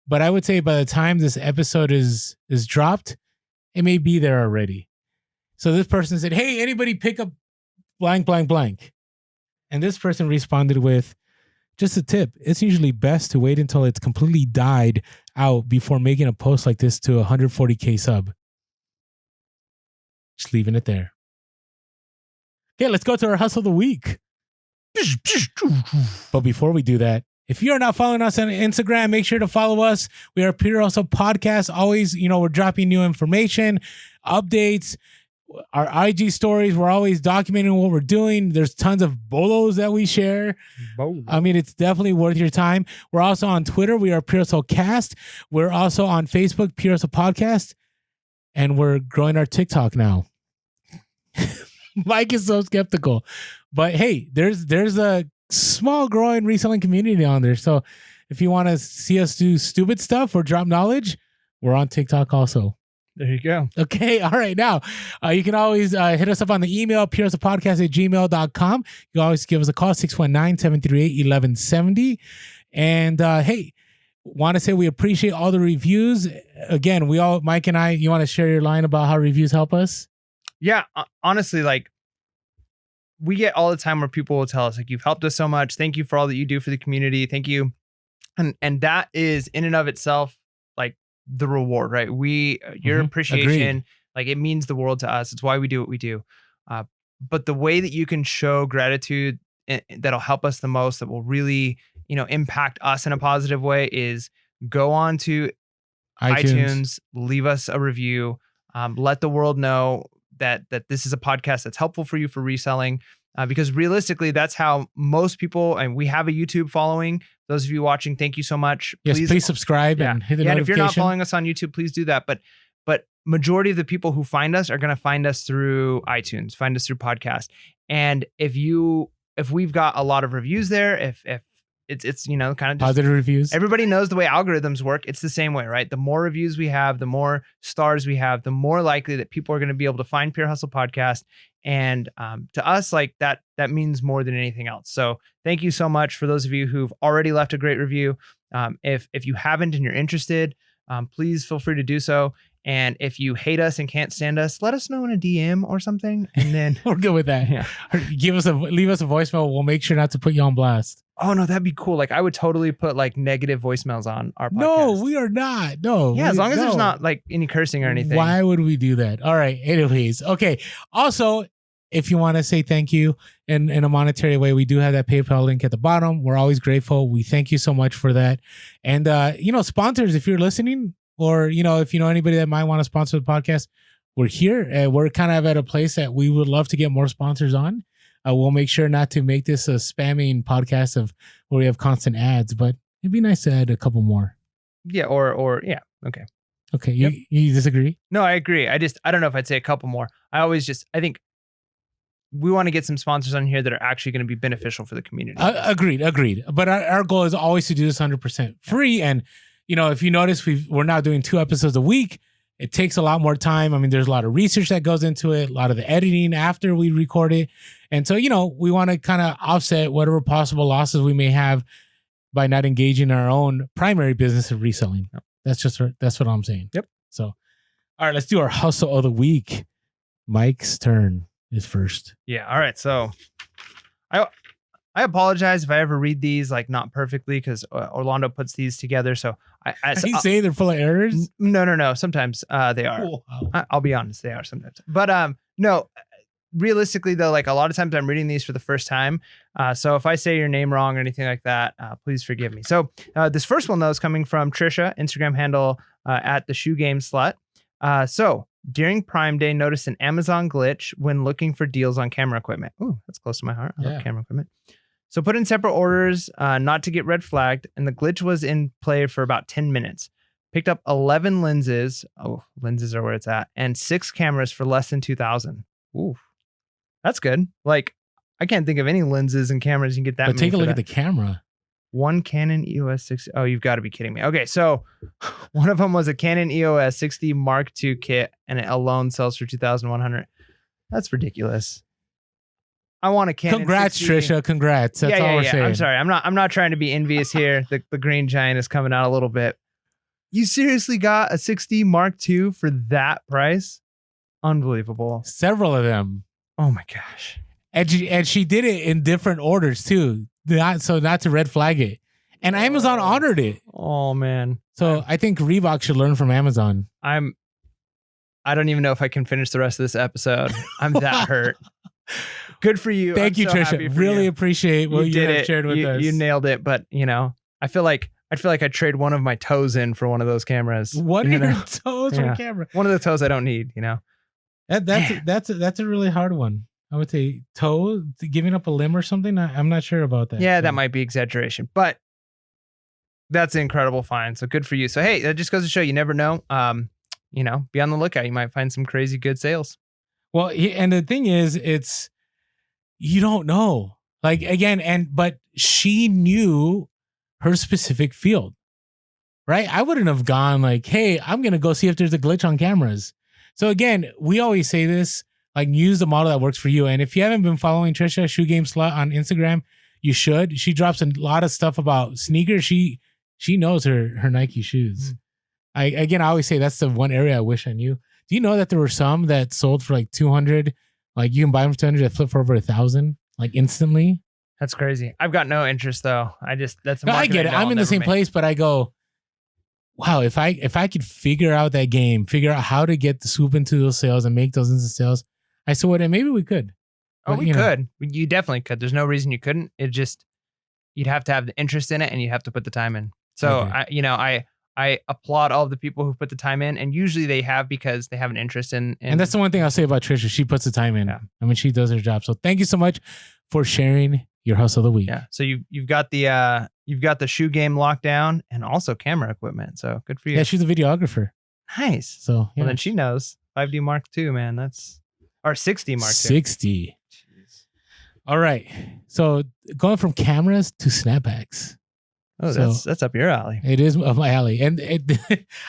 but I would say by the time this episode is dropped, it may be there already. So this person said, hey, anybody pick up blank, blank, blank. And this person responded with, just a tip, it's usually best to wait until it's completely died out before making a post like this to 140K sub. Just leaving it there. Okay, let's go to our hustle of the week. But before we do that, if you're not following us on Instagram, make sure to follow us. We are Pure Hustle Podcast. Always, we're dropping new information, updates, our IG stories. We're always documenting what we're doing. There's tons of bolos that we share. Bolo. I mean, it's definitely worth your time. We're also on Twitter. We are Pure Hustle Cast. We're also on Facebook, Pure Hustle Podcast. And we're growing our TikTok now. Mike is so skeptical. But hey, there's a small growing reselling community on there. So if you want to see us do stupid stuff or drop knowledge, we're on TikTok also. There you go. Okay. All right. Now, you can always hit us up on the email, purehustlepodcast@gmail.com. You can always give us a call, 619-738-1170. And hey, want to say we appreciate all the reviews. Again, Mike and I, you want to share your line about how reviews help us? Yeah. Honestly, like, we get all the time where people will tell us, like, you've helped us so much. Thank you for all that you do for the community. Thank you. And that is in and of itself, like, the reward, right? Your appreciation, Agreed. Like, it means the world to us. It's why we do what we do. But the way that you can show gratitude that'll help us the most, that will really, impact us in a positive way, is go on to iTunes, leave us a review, let the world know that this is a podcast that's helpful for you for reselling. Because realistically, that's how most people, and we have a YouTube following. Those of you watching, thank you so much. Yes, please subscribe and hit the notification. And if you're not following us on YouTube, please do that. But majority of the people who find us are going to find us through iTunes, find us through podcast. And if we've got a lot of reviews there, if it's kind of just positive reviews. Everybody knows the way algorithms work. It's the same way, right? The more reviews we have, the more stars we have, the more likely that people are going to be able to find Pure Hustle Podcast. And to us, like, that means more than anything else. So thank you so much for those of you who've already left a great review. If you haven't and you're interested, please feel free to do so. And if you hate us and can't stand us, let us know in a DM or something. And then we're good with that. Yeah. Leave us a voicemail. We'll make sure not to put you on blast. Oh no, that'd be cool. Like, I would totally put like negative voicemails on our podcast. No, we are not. No. Yeah, as long as there's not like any cursing or anything. Why would we do that? All right. Anyways. Okay. Also, if you want to say thank you in a monetary way, we do have that PayPal link at the bottom. We're always grateful. We thank you so much for that. And sponsors, if you're listening, or if you know anybody that might want to sponsor the podcast, we're here. We're kind of at a place that we would love to get more sponsors on. We'll make sure not to make this a spamming podcast where we have constant ads, but it'd be nice to add a couple more. Yeah, or yeah. Okay. Okay. You disagree? No, I agree. I don't know if I'd say a couple more. I think we want to get some sponsors on here that are actually going to be beneficial for the community. Agreed. But our goal is always to do this 100% free. And, if you notice, we're now doing 2 episodes a week. It takes a lot more time. I mean, there's a lot of research that goes into it, a lot of the editing after we record it. And so, we want to kind of offset whatever possible losses we may have by not engaging our own primary business of reselling. Yep. That's what I'm saying. Yep. So, all right, let's do our hustle of the week. Mike's turn is first. Yeah. All right. So I apologize if I ever read these like not perfectly because Orlando puts these together. So Are you saying they're full of errors? No. Sometimes they are. Wow. I'll be honest, they are sometimes. But no, realistically though, like a lot of times I'm reading these for the first time. So if I say your name wrong or anything like that, please forgive me. So this first one though is coming from Trisha, Instagram handle at the Shoe Game Slut. So during Prime Day, noticed an Amazon glitch when looking for deals on camera equipment. Ooh, that's close to my heart. I love camera equipment. So put in separate orders, not to get red flagged, and the glitch was in play for about 10 minutes. Picked up 11 lenses. Oh, lenses are where it's at. And 6 cameras for less than $2,000. Ooh, that's good. Like, I can't think of any lenses and cameras you can get that. But take a look at the camera. One Canon EOS 60. Oh, you've got to be kidding me. Okay, so one of them was a Canon EOS 60 Mark II kit, and it alone sells for $2,100. That's ridiculous. I want a Canon. Congrats, 60. Trisha. Congrats. That's all we're saying. I'm sorry. I'm not trying to be envious here. The green giant is coming out a little bit. You seriously got a 60 Mark II for that price? Unbelievable. Several of them. Oh my gosh. And she did it in different orders too. Not to red flag it. And Amazon honored it. Oh man. So I think Reebok should learn from Amazon. I don't even know if I can finish the rest of this episode. I'm that hurt. Good for you. Thank you, Trisha. Really appreciate what you have shared with us. You nailed it. But I feel like I'd trade one of my toes in for one of those cameras. One of your toes for a camera. One of the toes I don't need. That's a really hard one. I would say toe, giving up a limb or something. I'm not sure about that. Yeah, that might be exaggeration, but that's an incredible find. So good for you. So hey, that just goes to show you never know. Be on the lookout. You might find some crazy good sales. Well, and the thing is, you don't know. Like again, but she knew her specific field, right? I wouldn't have gone like, hey, I'm gonna go see if there's a glitch on cameras. So again, we always say this. Like, use the model that works for you. And if you haven't been following Trisha, Shoe Game Slut on Instagram, you should. She drops a lot of stuff about sneakers. She knows her Nike shoes. I always say that's the one area I wish I knew. Do you know that there were some that sold for like 200? Like you can buy them for 200 that flip for over 1,000, like instantly. That's crazy. I've got no interest though. I get it. I'm in the same place, but I go, wow, if I could figure out that game, figure out how to get the swoop into those sales and make those instant sales, I said, well, maybe we could. Oh, we could. You definitely could. There's no reason you couldn't. It just, you'd have to have the interest in it and you'd have to put the time in. So, okay. I applaud all of the people who put the time in, and usually they have because they have an interest in. And that's the one thing I'll say about Trisha. She puts the time in. Yeah. I mean, she does her job. So thank you so much for sharing your hustle of the week. Yeah. So you've got the shoe game locked down and also camera equipment. So good for you. Yeah, she's a videographer. Nice. So well, then she knows 5D Mark II, man. Or 60 Mark II. 60. Jeez. All right. So going from cameras to snapbacks. Oh, that's up your alley. It is up my alley. And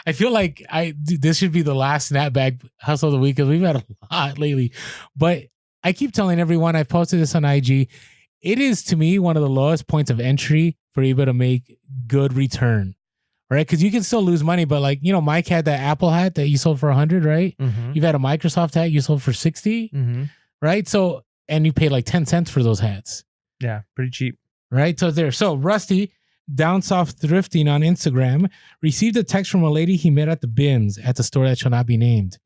I feel like this should be the last snapback hustle of the week because we've had a lot lately. But I keep telling everyone, I posted this on IG. It is, to me, one of the lowest points of entry for you to make good return. Right? Because you can still lose money. But like, Mike had that Apple hat that you sold for 100, right? Mm-hmm. You've had a Microsoft hat you sold for 60, mm-hmm. right? So, and you paid like 10 cents for those hats. Yeah, pretty cheap. Right? So there. So Rusty, Down South Thrifting on Instagram, received a text from a lady he met at the bins at the store that shall not be named.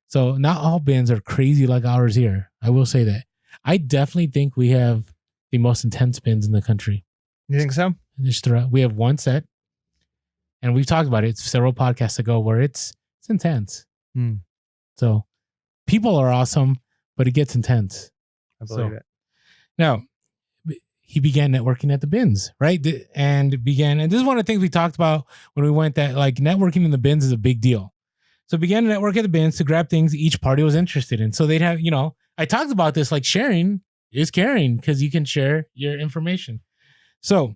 So not all bins are crazy like ours here. I will say that. I definitely think we have the most intense bins in the country. You think so? We have one set. And we've talked about it several podcasts ago where it's intense. So people are awesome, but it gets intense. I believe it. Now, he began networking at the bins, right? And this is one of the things we talked about when we went that like networking in the bins is a big deal. So began to network at the bins to grab things each party was interested in. So they'd have, I talked about this, like sharing is caring because you can share your information. So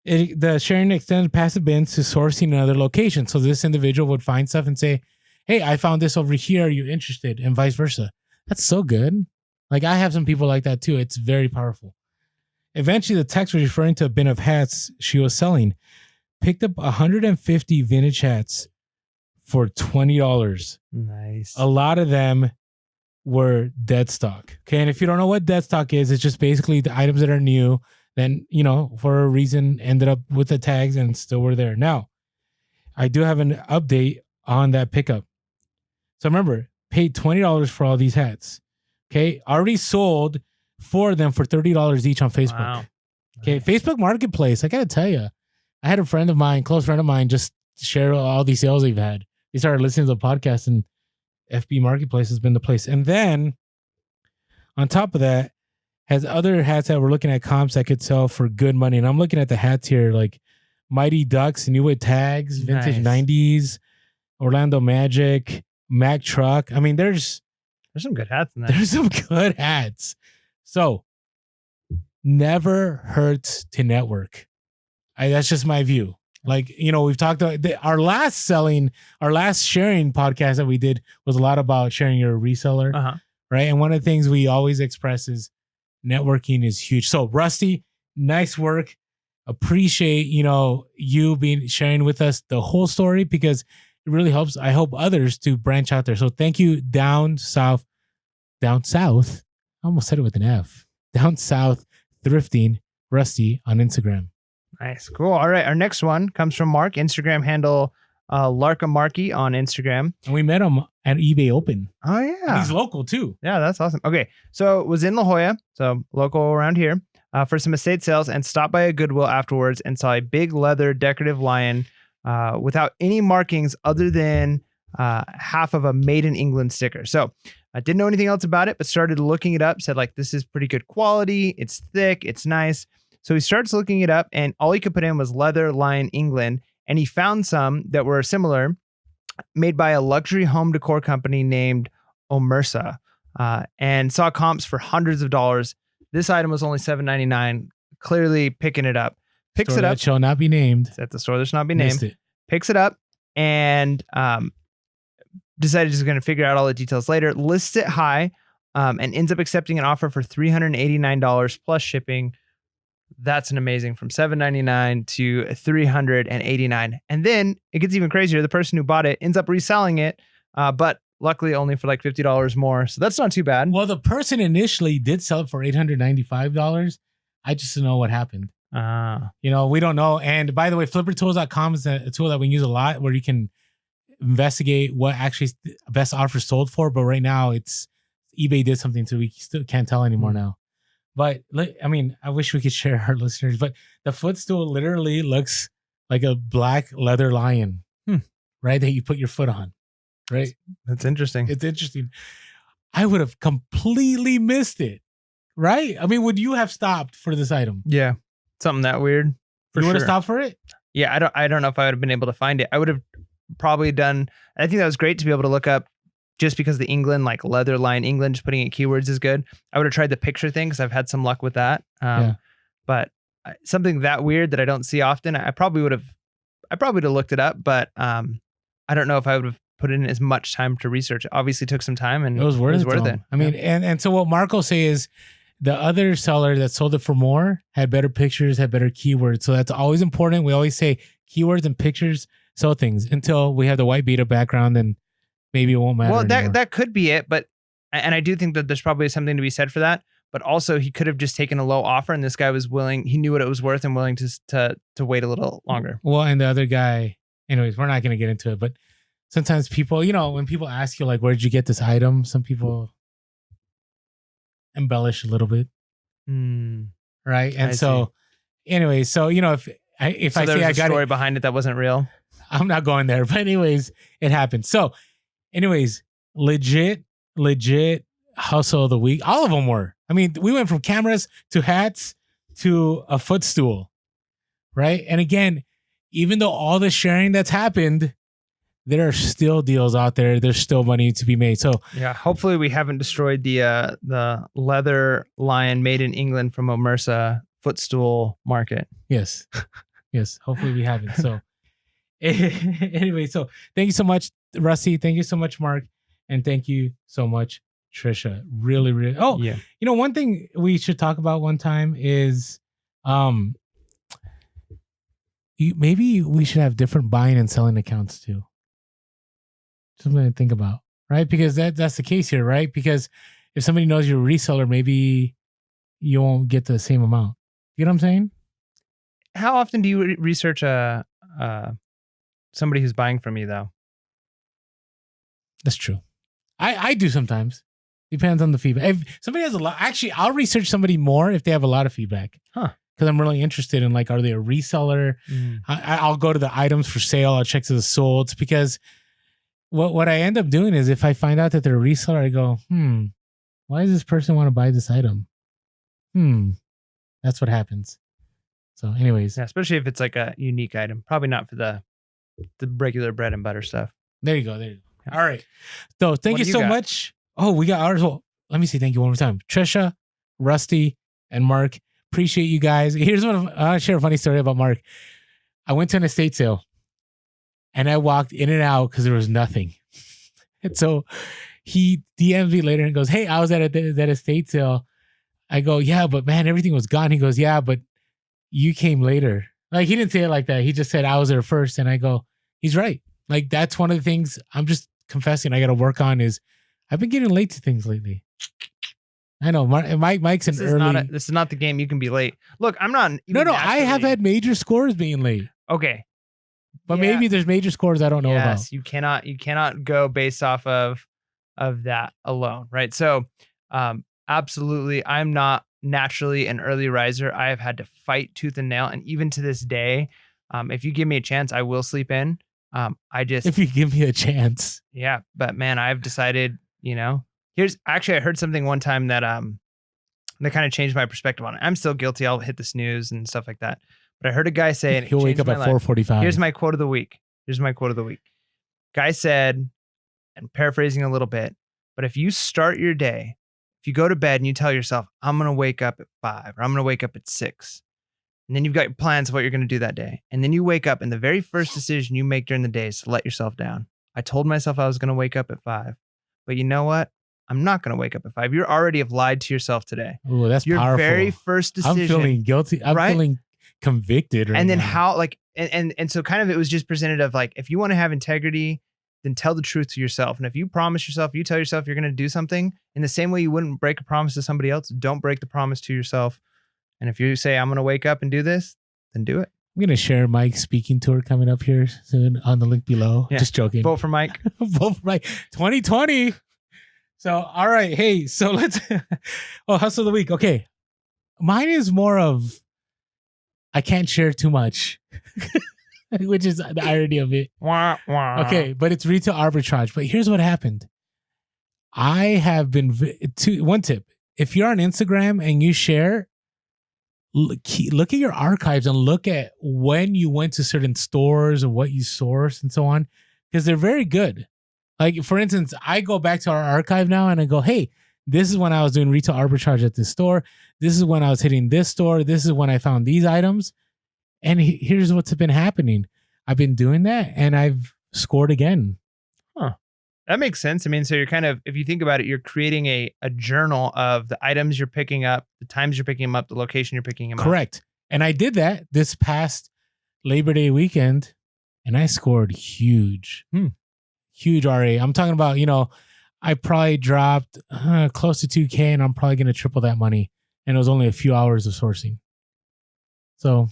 the sharing extended past the bins to sourcing another location. So this individual would find stuff and say, hey, I found this over here. Are you interested? And vice versa. That's so good. Like I have some people like that too. It's very powerful. Eventually, the text was referring to a bin of hats she was selling. Picked up 150 vintage hats for $20. Nice. A lot of them were dead stock. Okay. And if you don't know what dead stock is, it's just basically the items that are new, then, for a reason ended up with the tags and still were there. Now, I do have an update on that pickup. So remember, paid $20 for all these hats. Okay. Already sold 4 of them for $30 each on Facebook. Wow. Okay. Nice. Facebook Marketplace. I got to tell you, I had a close friend of mine, just share all these sales they've had. They started listening to the podcast, and FB Marketplace has been the place. And then on top of that, has other hats that we're looking at comps that could sell for good money. And I'm looking at the hats here, like Mighty Ducks, New with tags, vintage Nice. 90s, Orlando Magic, Mac Truck. I mean, there's some good hats in there. There's some good hats. So never hurts to network. That's just my view. Like, we've talked about our last sharing podcast that we did was a lot about sharing your reseller. Right. And one of the things we always express is networking is huge. So Rusty, nice work. Appreciate, you sharing with us the whole story, because it really helps. I hope others to branch out there. So thank you, down south. I almost said it with an F. Down south thrifting, Rusty on Instagram. Nice. Cool. All right. Our next one comes from Mark, Instagram handle Larkamarky on Instagram. And we met him at eBay Open. Oh, yeah. And he's local too. Yeah, that's awesome. Okay. So it was in La Jolla, so local around here, for some estate sales, and stopped by a Goodwill afterwards and saw a big leather decorative lion without any markings other than half of a made in England sticker. So I didn't know anything else about it, but started looking it up, said this is pretty good quality. It's thick. It's nice. So he starts looking it up, and all he could put in was leather lion England. And he found some that were similar, made by a luxury home decor company named Omersa, and saw comps for hundreds of dollars. This item was only $7.99. Clearly picking it up. Picks Store it up. that shall not be named. It's at the store that shall not be Missed named. it. Picks it up and decided he's going to figure out all the details later. Lists it high and ends up accepting an offer for $389 plus shipping. That's an amazing, from $7.99 to $389. And then it gets even crazier. The person who bought it ends up reselling it, but luckily only for $50 more. So that's not too bad. Well, the person initially did sell it for $895. I just don't know what happened. We don't know. And by the way, flippertools.com is a tool that we use a lot, where you can investigate what actually best offers sold for. But right now it's eBay did something, so we still can't tell anymore now. But I wish we could share our listeners, but the footstool literally looks like a black leather lion, right? That you put your foot on, right? That's interesting. It's interesting. I would have completely missed it, right? Would you have stopped for this item? Yeah. Something that weird. You would have stopped for it? Yeah. I don't know if I would have been able to find it. I would have probably done, I think that was great to be able to look up, just because the England, like leather line England, just putting in keywords is good. I would have tried the picture thing, because I've had some luck with that. But something that weird that I don't see often, I probably would have looked it up, but I don't know if I would have put in as much time to research. It obviously took some time, and it was worth it. And so what Marco say is the other seller that sold it for more had better pictures, had better keywords. So that's always important. We always say keywords and pictures sell things, until we have the white beta background, and maybe it won't matter. Well, anymore. that could be it, and I do think that there's probably something to be said for that. But also, he could have just taken a low offer, and this guy was willing. He knew what it was worth, and willing to wait a little longer. Well, and the other guy, anyways, we're not going to get into it. But sometimes people, when people ask you where did you get this item, some people embellish a little bit, right? And anyway, so if I say I got a story behind it that wasn't real, I'm not going there. But anyways, it happened. So. Anyways, legit hustle of the week. All of them were. We went from cameras to hats to a footstool, right? And again, even though all the sharing that's happened, there are still deals out there. There's still money to be made. So yeah, hopefully we haven't destroyed the leather lion made in England from Omersa footstool market. Yes. Hopefully we haven't. So anyway, so thank you so much, Rusty. Thank you so much, Mark. And thank you so much, Trisha. Really, really. Oh, yeah. One thing we should talk about one time is maybe we should have different buying and selling accounts too. Something to think about. right? Because that's the case here, right? Because if somebody knows you're a reseller, maybe you won't get the same amount. You know what I'm saying? How often do you research somebody who's buying from you, though? That's true. I do sometimes. Depends on the feedback. If somebody has a lot, actually, I'll research somebody more if they have a lot of feedback. Huh. Because I'm really interested in, like, are they a reseller? I'll go to the items for sale. I'll check to the solds, because what I end up doing is, if I find out that they're a reseller, I go, why does this person want to buy this item? That's what happens. So anyways. Yeah, especially if it's like a unique item. Probably not for the regular bread and butter stuff. There you go. All right. So thank What you do you so got? much. Oh, we got ours. Well, let me say thank you one more time. Trisha, Rusty, and Mark. Appreciate you guys. Here's I'll share a funny story about Mark. I went to an estate sale and I walked in and out because there was nothing. And so he DM'd me later and goes, hey, I was at that estate sale. I go, yeah, but man, everything was gone. He goes, yeah, but you came later. Like, he didn't say it like that. He just said I was there first. And I go, he's right. Like, that's one of the things I'm just confessing I got to work on is I've been getting late to things lately. I know Mike's This an is early. this is not the game you can be late. Look, I'm not. No, I have had major scores being late, Okay, but Yeah. maybe there's major scores I don't know about. Yes, you cannot go based off of that alone, right? So, absolutely, I'm not naturally an early riser. I have had to fight tooth and nail, and even to this day, if you give me a chance, I will sleep in. If you give me a chance. Yeah, but man, I've decided, I heard something one time that that kind of changed my perspective on it. I'm still guilty. I'll hit the snooze and stuff like that. But I heard a guy say, and He'll wake up at 4:45. Here's my quote of the week. Guy said, and paraphrasing a little bit, but if you start your day, if you go to bed and you tell yourself, I'm going to wake up at 5 or I'm going to wake up at 6, and then you've got your plans of what you're going to do that day. And then you wake up and the very first decision you make during the day is to let yourself down. I told myself I was going to wake up at 5, but you know what? I'm not going to wake up at 5. You already have lied to yourself today. Oh, that's your powerful. Very first decision. I'm feeling guilty. I'm feeling convicted right And then now. how, like, and so kind of it was just presented of like, if you want to have integrity, then tell the truth to yourself. And if you promise yourself, you tell yourself you're going to do something in the same way you wouldn't break a promise to somebody else, don't break the promise to yourself. And if you say, I'm going to wake up and do this, then do it. I'm going to share Mike's speaking tour coming up here soon on the link below. Yeah. Just joking. Vote for Mike. Vote for Mike. 2020. So, all right. Hey, so let's, hustle of the week. Okay. Mine is more of, I can't share too much, which is the irony of it. Wah, wah. Okay. But it's retail arbitrage. But here's what happened. I have been, one tip. If you're on Instagram and you share, look at your archives and look at when you went to certain stores and what you sourced and so on, because they're very good. Like, for instance, I go back to our archive now and I go, hey, this is when I was doing retail arbitrage at this store. This is when I was hitting this store. This is when I found these items. And here's what's been happening. I've been doing that and I've scored again. Huh. That makes sense. I mean, so you're kind of, if you think about it, you're creating a journal of the items you're picking up, the times you're picking them up, the location you're picking them up. Correct. And I did that this past Labor Day weekend and I scored huge. Huge RA. I'm talking about, I probably dropped close to 2K and I'm probably going to triple that money. And it was only a few hours of sourcing. So.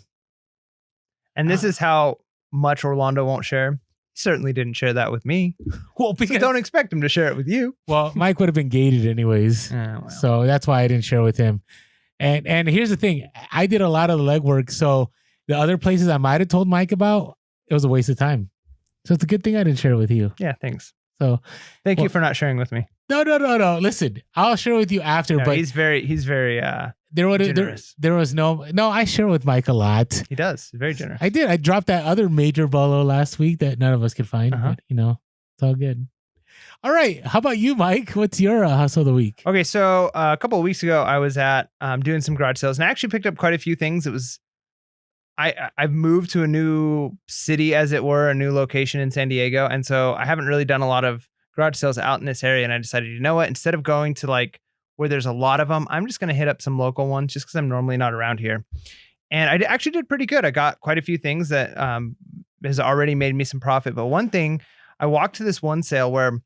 And this is how much Orlando won't share. He certainly didn't share that with me. Well, because so don't expect him to share it with you. Well, Mike would have been gated anyways. Well. So that's why I didn't share with him. And here's the thing. I did a lot of the legwork. So the other places I might have told Mike about, it was a waste of time. So it's a good thing I didn't share with you. Yeah, thanks. So thank you for not sharing with me. No. Listen, I'll share with you after. No, but he's very generous. There was no. I share with Mike a lot. He does. He's very generous. I did. I dropped that other major bolo last week that none of us could find. But, it's all good. All right. How about you, Mike? What's your hustle of the week? Okay, so a couple of weeks ago, I was at doing some garage sales, and I actually picked up quite a few things. It was I've moved to a new city, as it were, a new location in San Diego. And so I haven't really done a lot of garage sales out in this area. And I decided, you know what, instead of going to like where there's a lot of them, I'm just going to hit up some local ones just because I'm normally not around here. And I actually did pretty good. I got quite a few things that has already made me some profit. But one thing, I walked to this one sale where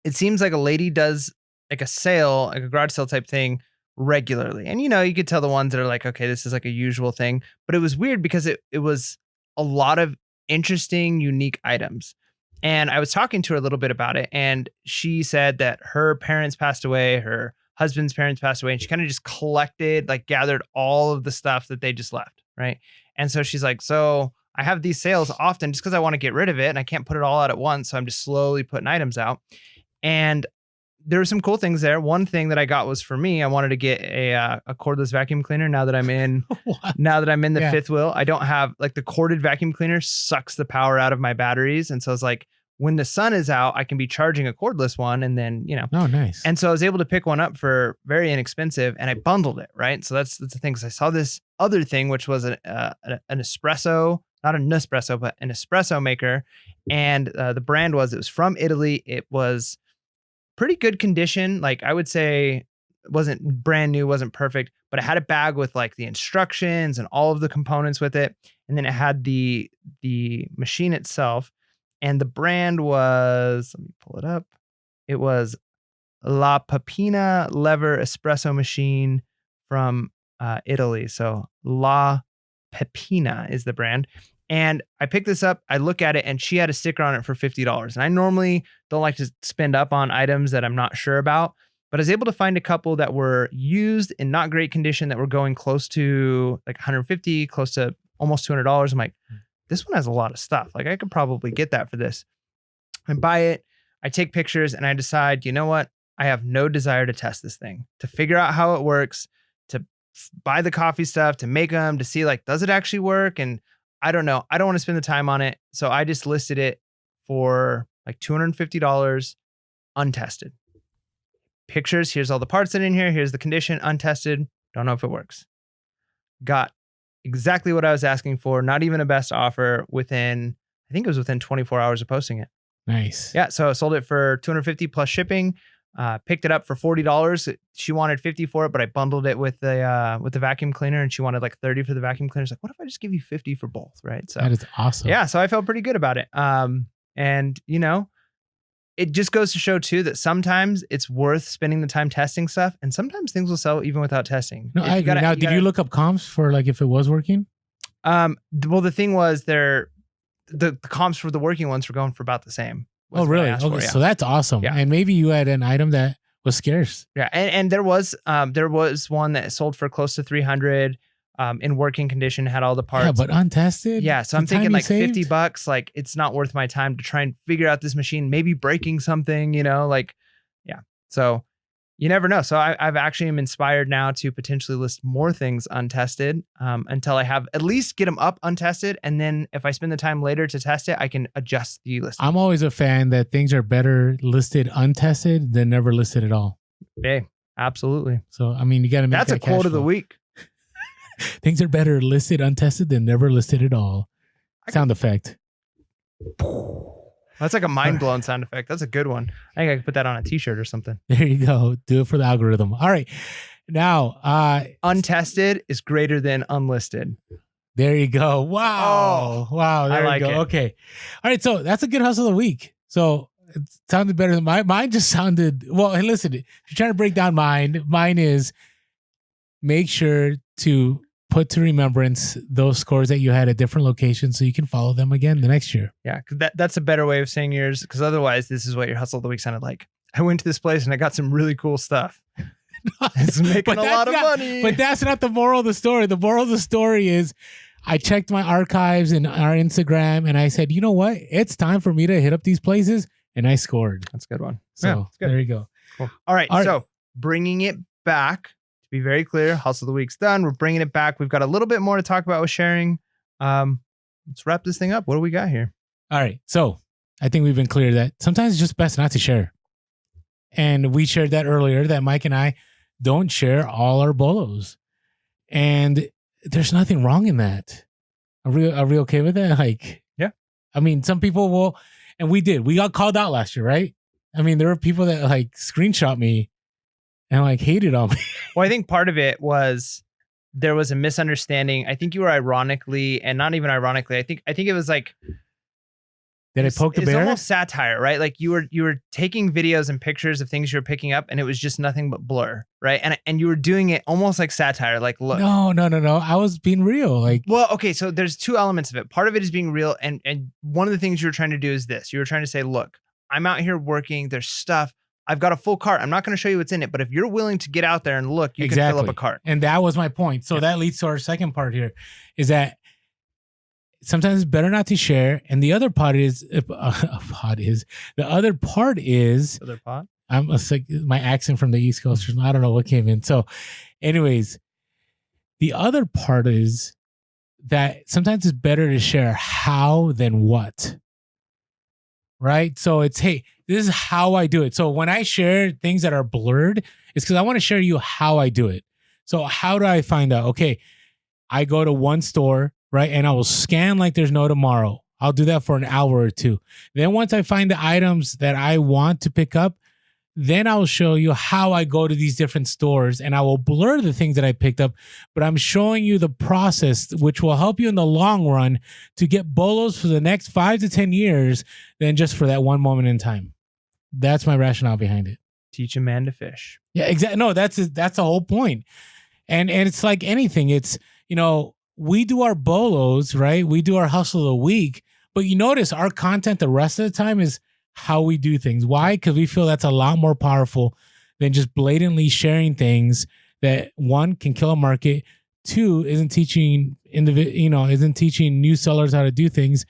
it seems like a lady does like a sale, like a garage sale type thing regularly. And you could tell the ones that are like, okay, this is like a usual thing. But it was weird because it was a lot of interesting, unique items. And I was talking to her a little bit about it. And she said that her parents passed away, her husband's parents passed away, and she kind of just collected, like gathered all of the stuff that they just left. Right. And so she's like, so I have these sales often just because I want to get rid of it and I can't put it all out at once. So I'm just slowly putting items out. And there were some cool things there. One thing that I got was for me. I wanted to get a cordless vacuum cleaner. Now that I'm in, the fifth wheel, I don't have like the corded vacuum cleaner sucks the power out of my batteries, and so it's like when the sun is out, I can be charging a cordless one, and then Oh, nice. And so I was able to pick one up for very inexpensive, and I bundled it. Right, so that's the thing. Because I saw this other thing, which was an espresso, not an Nespresso, but an espresso maker, and the brand it was from Italy. It was pretty good condition. Like I would say it wasn't brand new, wasn't perfect, but it had a bag with like the instructions and all of the components with it. And then it had the machine itself, and the brand was, let me pull it up. It was La Papina Lever Espresso Machine from Italy. So La Pepina is the brand. And I picked this up, I look at it, and she had a sticker on it for $50. And I normally don't like to spend up on items that I'm not sure about, but I was able to find a couple that were used in not great condition that were going close to like $150, close to almost $200. I'm like, this one has a lot of stuff. Like I could probably get that for this. I buy it, I take pictures, and I decide, you know what? I have no desire to test this thing, to figure out how it works, to buy the coffee stuff, to make them, to see like, does it actually work? And I don't know. I don't want to spend the time on it. So I just listed it for like $250 untested. Pictures. Here's all the parts that are in here. Here's the condition, untested. Don't know if it works. Got exactly what I was asking for. Not even a best offer within, I think it was within 24 hours of posting it. Nice. Yeah. So I sold it for $250 plus shipping. Picked it up for $40. She wanted $50 for it, but I bundled it with the vacuum cleaner, and she wanted like $30 for the vacuum cleaner. It's like, what if I just give you $50 for both? Right. So that is awesome. Yeah. So I felt pretty good about it. And it just goes to show too that sometimes it's worth spending the time testing stuff, and sometimes things will sell even without testing. No, I agree. Now, did you look up comps for like if it was working? Well, the thing was the comps for the working ones were going for about the same. Oh, really? Okay, for, yeah. So that's awesome. Yeah. And maybe you had an item that was scarce. Yeah, and there was one that sold for close to 300 in working condition, had all the parts. Yeah, but untested. Yeah, so I'm thinking like $50. Like it's not worth my time to try and figure out this machine. Maybe breaking something, like, yeah. So you never know. So I've actually am inspired now to potentially list more things untested until I have at least get them up untested. And then if I spend the time later to test it, I can adjust the list. I'm always a fan that things are better listed untested than never listed at all. Hey, absolutely. So, I mean, you got to make that's a quote of the week. Things are better listed untested than never listed at all. Sound effect. That's like a mind-blown sound effect. That's a good one. I think I could put that on a t-shirt or something. There you go. Do it for the algorithm. All right. Now, untested is greater than unlisted. There you go. Wow. Oh, wow. There I like you go. it. Okay. All right. So that's a good hustle of the week. So it sounded better than mine just sounded, well, hey, listen, if you're trying to break down mine is make sure to put to remembrance those scores that you had at different locations so you can follow them again the next year. Yeah, because that's a better way of saying yours, because otherwise this is what your hustle of the week sounded like. I went to this place and I got some really cool stuff. It's making a lot of money. But that's not the moral of the story. The moral of the story is I checked my archives and our Instagram and I said, you know what? It's time for me to hit up these places, and I scored. That's a good one. So yeah, good. There you go. Cool. All right. So bringing it back, to be very clear, hustle of the week's done. We're bringing it back. We've got a little bit more to talk about with sharing. Let's wrap this thing up. What do we got here? All right. So I think we've been clear that sometimes it's just best not to share. And we shared that earlier, that Mike and I don't share all our bolos. And there's nothing wrong in that. Are we okay with that? Like, yeah. I mean, some people will, and we did. We got called out last year, right? I mean, there were people that like screenshot me and like hated on me. Well, I think part of it was there was a misunderstanding. I think you were ironically, and not even ironically, I think it was like Did I poke the It's bear? almost satire, right? Like you were taking videos and pictures of things you were picking up, and it was just nothing but blur, right? And you were doing it almost like satire. Like, look, No. I was being real. Like, well, okay, so there's two elements of it. Part of it is being real, and one of the things you were trying to do is this. You were trying to say, look, I'm out here working. There's stuff. I've got a full cart. I'm not going to show you what's in it, but if you're willing to get out there and look, you can fill up a cart. And that was my point. So that leads to our second part here, is that sometimes it's better not to share. And the other part is, the other part is, Other pot? I'm like my accent from the East Coast. I don't know what came in. So, anyways, the other part is that sometimes it's better to share how than what. Right? So it's, hey, this is how I do it. So when I share things that are blurred, it's because I want to share you how I do it. So how do I find out? Okay, I go to one store, right? And I will scan like there's no tomorrow. I'll do that for an hour or two. Then once I find the items that I want to pick up, then I'll show you how I go to these different stores, and I will blur the things that I picked up, but I'm showing you the process, which will help you in the long run to get bolos for the next 5 to 10 years than just for that one moment in time. That's my rationale behind it. Teach a man to fish. Yeah, exactly. No, that's the whole point. And it's like anything. It's, we do our bolos, right? We do our hustle of the week, but you notice our content the rest of the time is how we do things. Why? Because we feel that's a lot more powerful than just blatantly sharing things that, one, can kill a market, two, isn't teaching new sellers how to do things,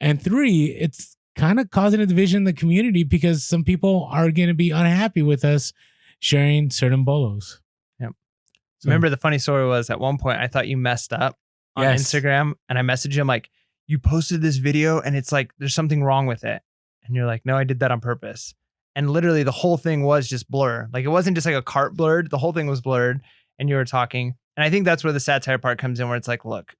and three, it's kind of causing a division in the community because some people are going to be unhappy with us sharing certain bolos. Yep. So, remember the funny story was at one point I thought you messed up on Instagram, and I messaged him like, you posted this video and it's like there's something wrong with it. And you're like, no, I did that on purpose. And literally the whole thing was just blur. Like it wasn't just like a cart blurred. The whole thing was blurred. And you were talking. And I think that's where the satire part comes in, where it's like, look,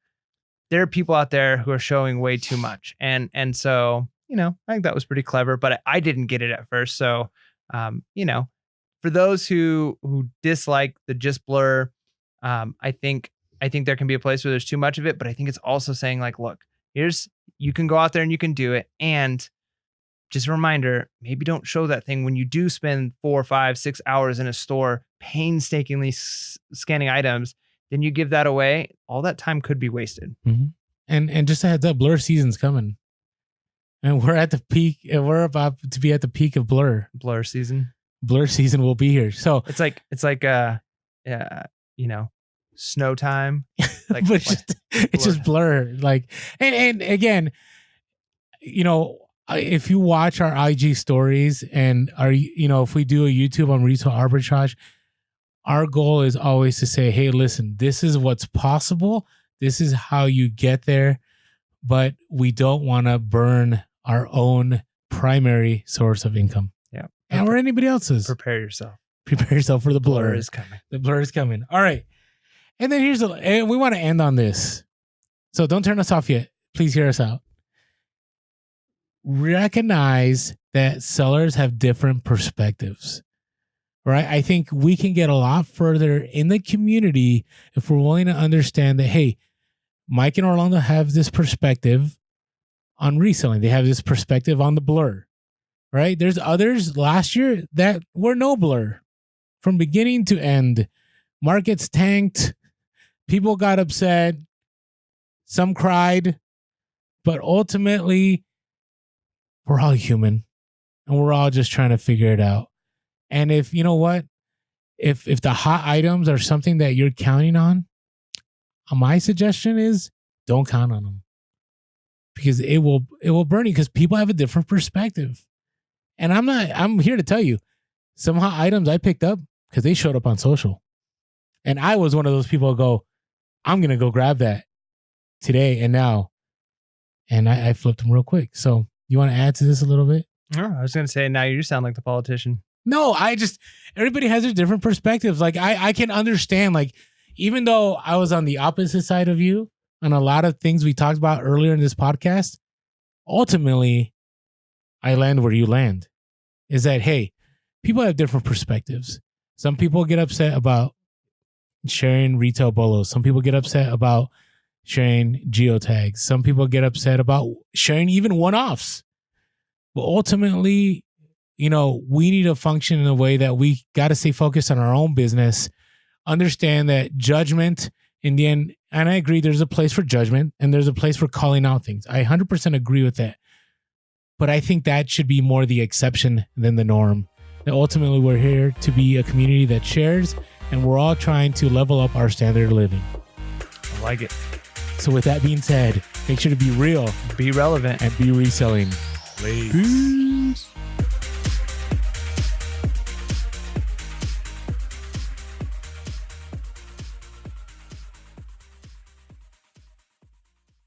there are people out there who are showing way too much. And so, I think that was pretty clever, but I didn't get it at first. So, for those who dislike the just blur, I think there can be a place where there's too much of it, but I think it's also saying like, look, you can go out there and you can do it. And just a reminder, maybe don't show that thing when you do spend 4, 5, 6 hours in a store painstakingly scanning items. Then you give that away. All that time could be wasted. Mm-hmm. And just a heads up, blur season's coming, and we're at the peak. And we're about to be at the peak of blur. Blur season. Blur season will be here. So it's like snow time. Like, but it's just blur. Like, and again, if you watch our IG stories and if we do a YouTube on retail arbitrage, our goal is always to say, hey, listen, this is what's possible. This is how you get there. But we don't want to burn our own primary source of income. Yeah. Or anybody else's. Prepare yourself. Prepare yourself for the blur. Blur is coming. The blur is coming. All right. And then and we want to end on this. So don't turn us off yet. Please hear us out. Recognize that sellers have different perspectives, right? I think we can get a lot further in the community if we're willing to understand that, hey, Mike and Orlando have this perspective on reselling. They have this perspective on the blur, right? There's others last year that were no blur from beginning to end. Markets tanked. People got upset. Some cried, but ultimately, we're all human and we're all just trying to figure it out. And if if the hot items are something that you're counting on, my suggestion is don't count on them, because it will burn you, because people have a different perspective. And I'm here to tell you, some hot items I picked up because they showed up on social. And I was one of those people who go, I'm going to go grab that today and now. And I flipped them real quick. So you want to add to this a little bit? Oh, I was going to say, now you sound like the politician. No, everybody has their different perspectives. Like I can understand, like, even though I was on the opposite side of you on a lot of things we talked about earlier in this podcast, ultimately I land where you land. Is that, hey, people have different perspectives. Some people get upset about sharing retail bolos. Some people get upset about sharing geotags. Some people get upset about sharing even one-offs. But ultimately, we need to function in a way that we got to stay focused on our own business, understand that judgment in the end, and I agree, there's a place for judgment and there's a place for calling out things. I 100% agree with that. But I think that should be more the exception than the norm. That ultimately we're here to be a community that shares, and we're all trying to level up our standard of living. I like it. So with that being said, make sure to be real, be relevant, and be reselling. Peace.